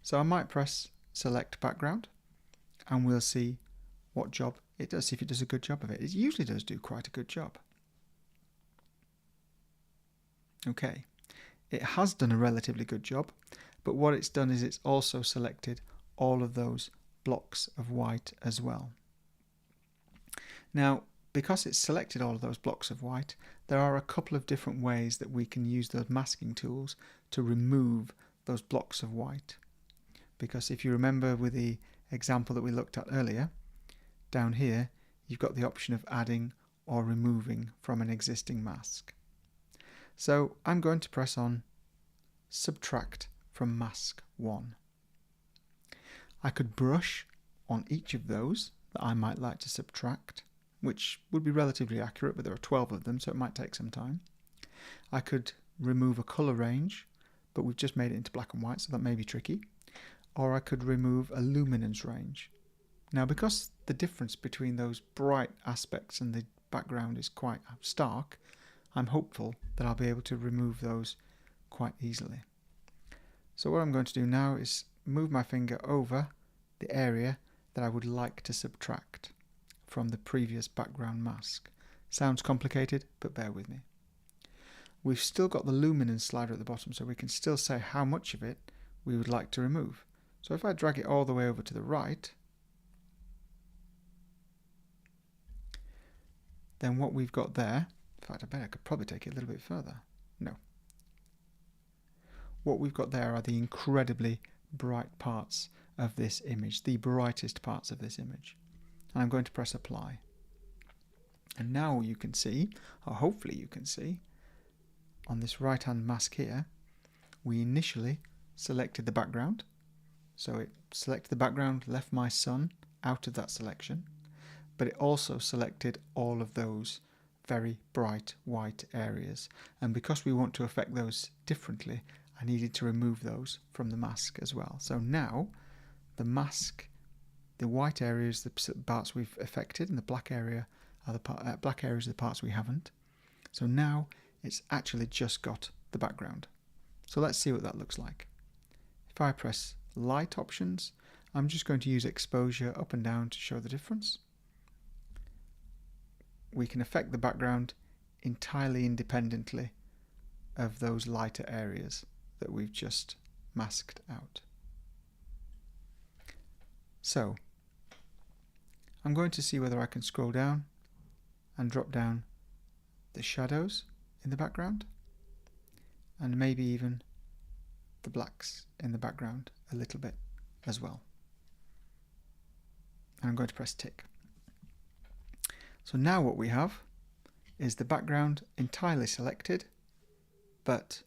So I might press select background, and we'll see what job it does, see if it does a good job of it. It usually does do quite a good job. Okay, it has done a relatively good job, but what it's done is it's also selected all of those blocks of white as well. Now, because it's selected all of those blocks of white, there are a couple of different ways that we can use those masking tools to remove those blocks of white. Because if you remember with the example that we looked at earlier, down here you've got the option of adding or removing from an existing mask. So I'm going to press on subtract from mask 1. I could brush on each of those that I might like to subtract, which would be relatively accurate, but there are 12 of them, so it might take some time. I could remove a colour range, but we've just made it into black and white, so that may be tricky. Or I could remove a luminance range. Now, because the difference between those bright aspects and the background is quite stark, I'm hopeful that I'll be able to remove those quite easily. So what I'm going to do now is move my finger over the area that I would like to subtract from the previous background mask. Sounds complicated, but bear with me. We've still got the luminance slider at the bottom, so we can still say how much of it we would like to remove. So if I drag it all the way over to the right, then what we've got there, in fact I bet I could probably take it a little bit further. No. What we've got there are the incredibly bright parts of this image, the brightest parts of this image. And I'm going to press apply. And now you can see, or hopefully you can see, on this right hand mask here, we initially selected the background. So it selected the background, left my sun out of that selection, but it also selected all of those very bright white areas. And because we want to affect those differently, I needed to remove those from the mask as well. So now the mask, the white areas, the parts we've affected, and the black area are the black areas are the parts we haven't. So now it's actually just got the background. So let's see what that looks like. If I press light options, I'm just going to use exposure up and down to show the difference. We can affect the background entirely independently of those lighter areas that we've just masked out. So I'm going to see whether I can scroll down and drop down the shadows in the background, and maybe even the blacks in the background a little bit as well. And I'm going to press tick. So now what we have is the background entirely selected, but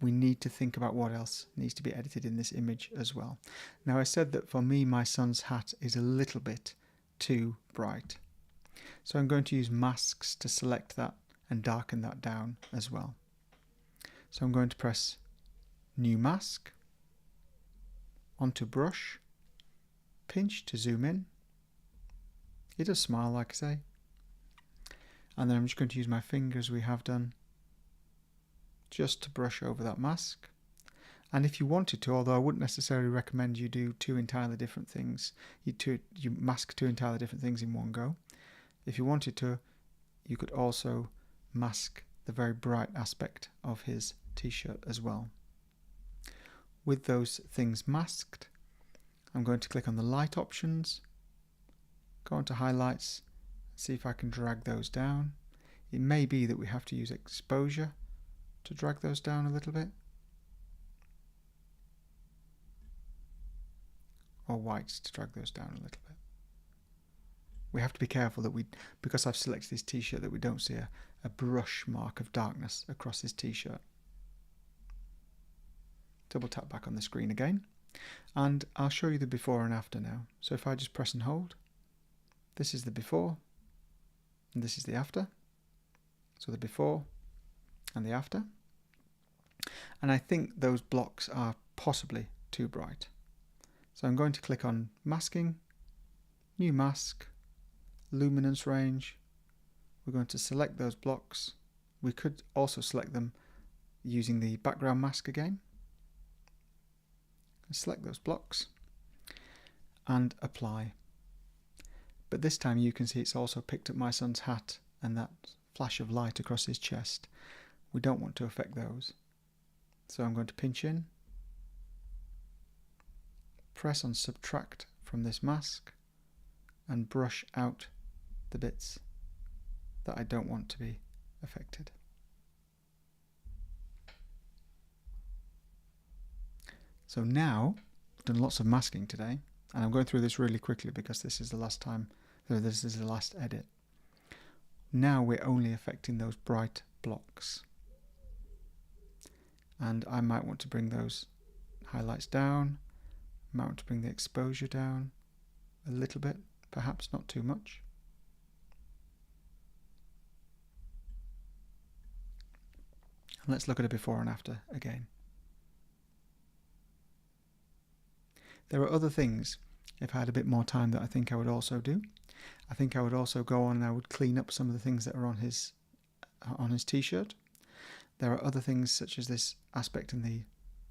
we need to think about what else needs to be edited in this image as well. Now I said that for me my son's hat is a little bit too bright. So I'm going to use masks to select that and darken that down as well. So I'm going to press new mask, onto brush, pinch to zoom in. It does smile, like I say. And then I'm just going to use my fingers, we have done, just to brush over that mask. And if you wanted to, although I wouldn't necessarily recommend you do two entirely different things, you mask two entirely different things in one go. If you wanted to, you could also mask the very bright aspect of his t-shirt as well. With those things masked, I'm going to click on the light options, go on to highlights, see if I can drag those down. It may be that we have to use exposure to drag those down a little bit, or whites to drag those down a little bit. We have to be careful that because I've selected this t-shirt, that we don't see a brush mark of darkness across this t-shirt. Double tap back on the screen again, and I'll show you the before and after now. So if I just press and hold, this is the before and this is the after. So the before and the after. And I think those blocks are possibly too bright. So I'm going to click on masking, new mask, luminance range, we're going to select those blocks. We could also select them using the background mask again. Select those blocks and apply. But this time you can see it's also picked up my son's hat and that flash of light across his chest. We don't want to affect those. So I'm going to pinch in, press on subtract from this mask and brush out the bits that I don't want to be affected. So now, I've done lots of masking today, and I'm going through this really quickly because this is the last edit. Now we're only affecting those bright blocks. And I might want to bring those highlights down, might want to bring the exposure down a little bit, perhaps not too much. And let's look at a before and after again. There are other things, if I had a bit more time, that I think I would also do. I think I would also go on and I would clean up some of the things that are on his t-shirt. There are other things such as this aspect in the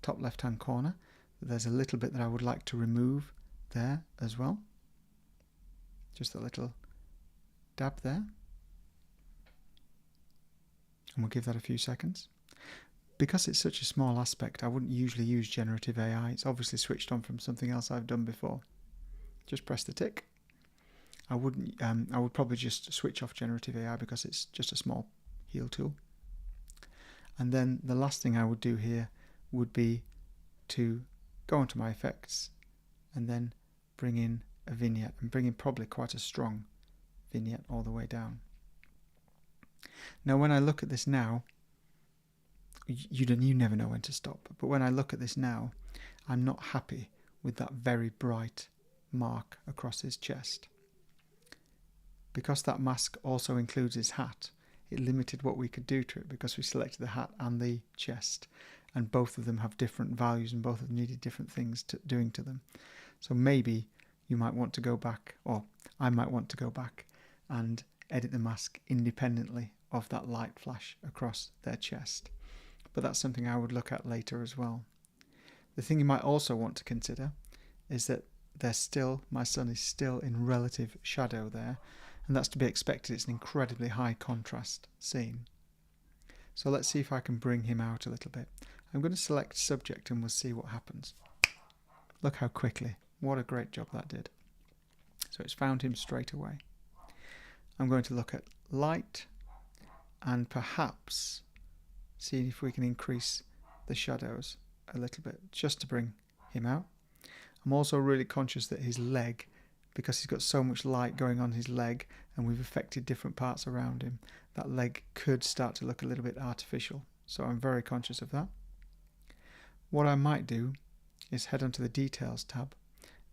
top left hand corner. There's a little bit that I would like to remove there as well. Just a little dab there. And we'll give that a few seconds. Because it's such a small aspect, I wouldn't usually use generative AI. It's obviously switched on from something else I've done before. Just press the tick. I would probably just switch off generative AI because it's just a small heal tool. And then the last thing I would do here would be to go onto my effects and then bring in a vignette, and bring in probably quite a strong vignette all the way down. Now when I look at this now, you never know when to stop, but when I look at this now, I'm not happy with that very bright mark across his chest. Because that mask also includes his hat, it limited what we could do to it because we selected the hat and the chest, and both of them have different values and both of them needed different things doing to them. So maybe you might want to go back, or I might want to go back and edit the mask independently of that light flash across their chest. But that's something I would look at later as well. The thing you might also want to consider is that my son is still in relative shadow there, and that's to be expected. It's an incredibly high contrast scene. So let's see if I can bring him out a little bit. I'm going to select subject and we'll see what happens. Look how quickly, what a great job that did. So it's found him straight away. I'm going to look at light and perhaps see if we can increase the shadows a little bit just to bring him out. I'm also really conscious that his leg, because he's got so much light going on his leg and we've affected different parts around him, that leg could start to look a little bit artificial. So I'm very conscious of that. What I might do is head onto the details tab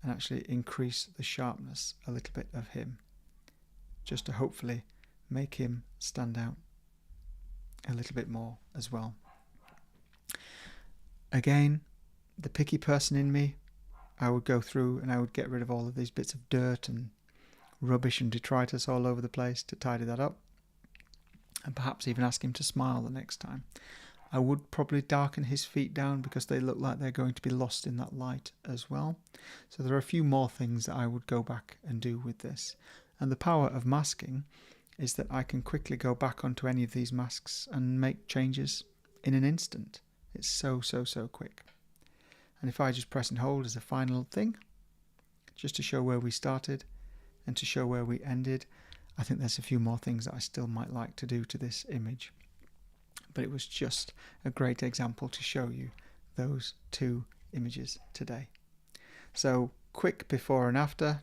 and actually increase the sharpness a little bit of him, just to hopefully make him stand out a little bit more as well. Again, the picky person in me, I would go through and I would get rid of all of these bits of dirt and rubbish and detritus all over the place to tidy that up, and perhaps even ask him to smile the next time. I would probably darken his feet down because they look like they're going to be lost in that light as well. So there are a few more things that I would go back and do with this. And the power of masking is that I can quickly go back onto any of these masks and make changes in an instant. It's so quick. And if I just press and hold as a final thing, just to show where we started and to show where we ended, I think there's a few more things that I still might like to do to this image. But it was just a great example to show you those two images today. So quick before and after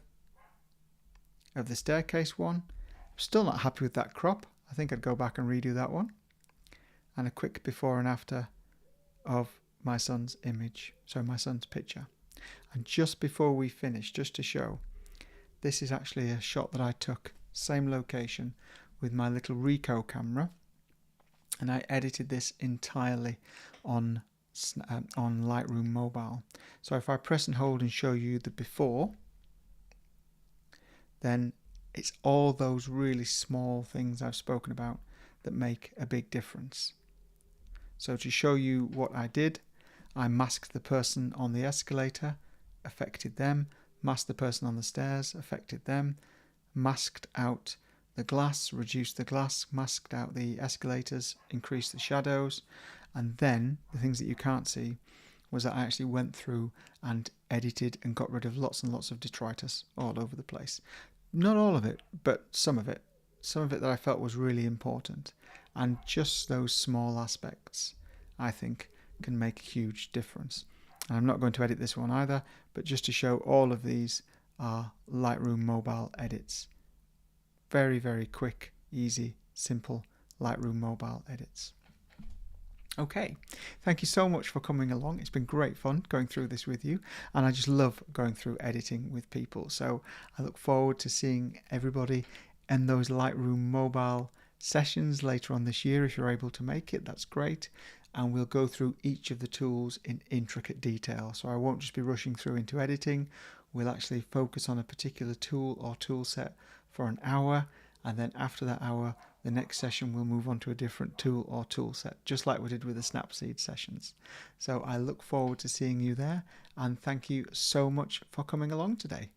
of the staircase one. I'm still not happy with that crop. I think I'd go back and redo that one. And a quick before and after of my son's image, so my son's picture. And just before we finish, just to show, this is actually a shot that I took, same location, with my little Ricoh camera, and I edited this entirely on Lightroom Mobile. So if I press and hold and show you the before, then It's all those really small things I've spoken about that make a big difference. So to show you what I did, I masked the person on the escalator, affected them, masked the person on the stairs, affected them, masked out the glass, reduced the glass, masked out the escalators, increased the shadows, and then the things that you can't see was that I actually went through and edited and got rid of lots and lots of detritus all over the place. Not all of it, but some of it. Some of it that I felt was really important. And just those small aspects, I think, can make a huge difference. And I'm not going to edit this one either, but just to show all of these are Lightroom mobile edits. Very, very quick, easy, simple Lightroom mobile edits. Okay, thank you so much for coming along. It's been great fun going through this with you, and I just love going through editing with people. So I look forward to seeing everybody in those Lightroom mobile sessions later on this year. If you're able to make it, that's great. And we'll go through each of the tools in intricate detail. So I won't just be rushing through into editing. We'll actually focus on a particular tool or tool set for an hour, and then after that hour, the next session we'll move on to a different tool or tool set, just like we did with the Snapseed sessions. So I look forward to seeing you there, and thank you so much for coming along today.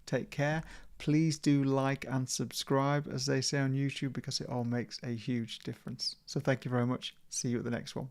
Take care. Please do like and subscribe, as they say on YouTube, because it all makes a huge difference. So thank you very much. See you at the next one.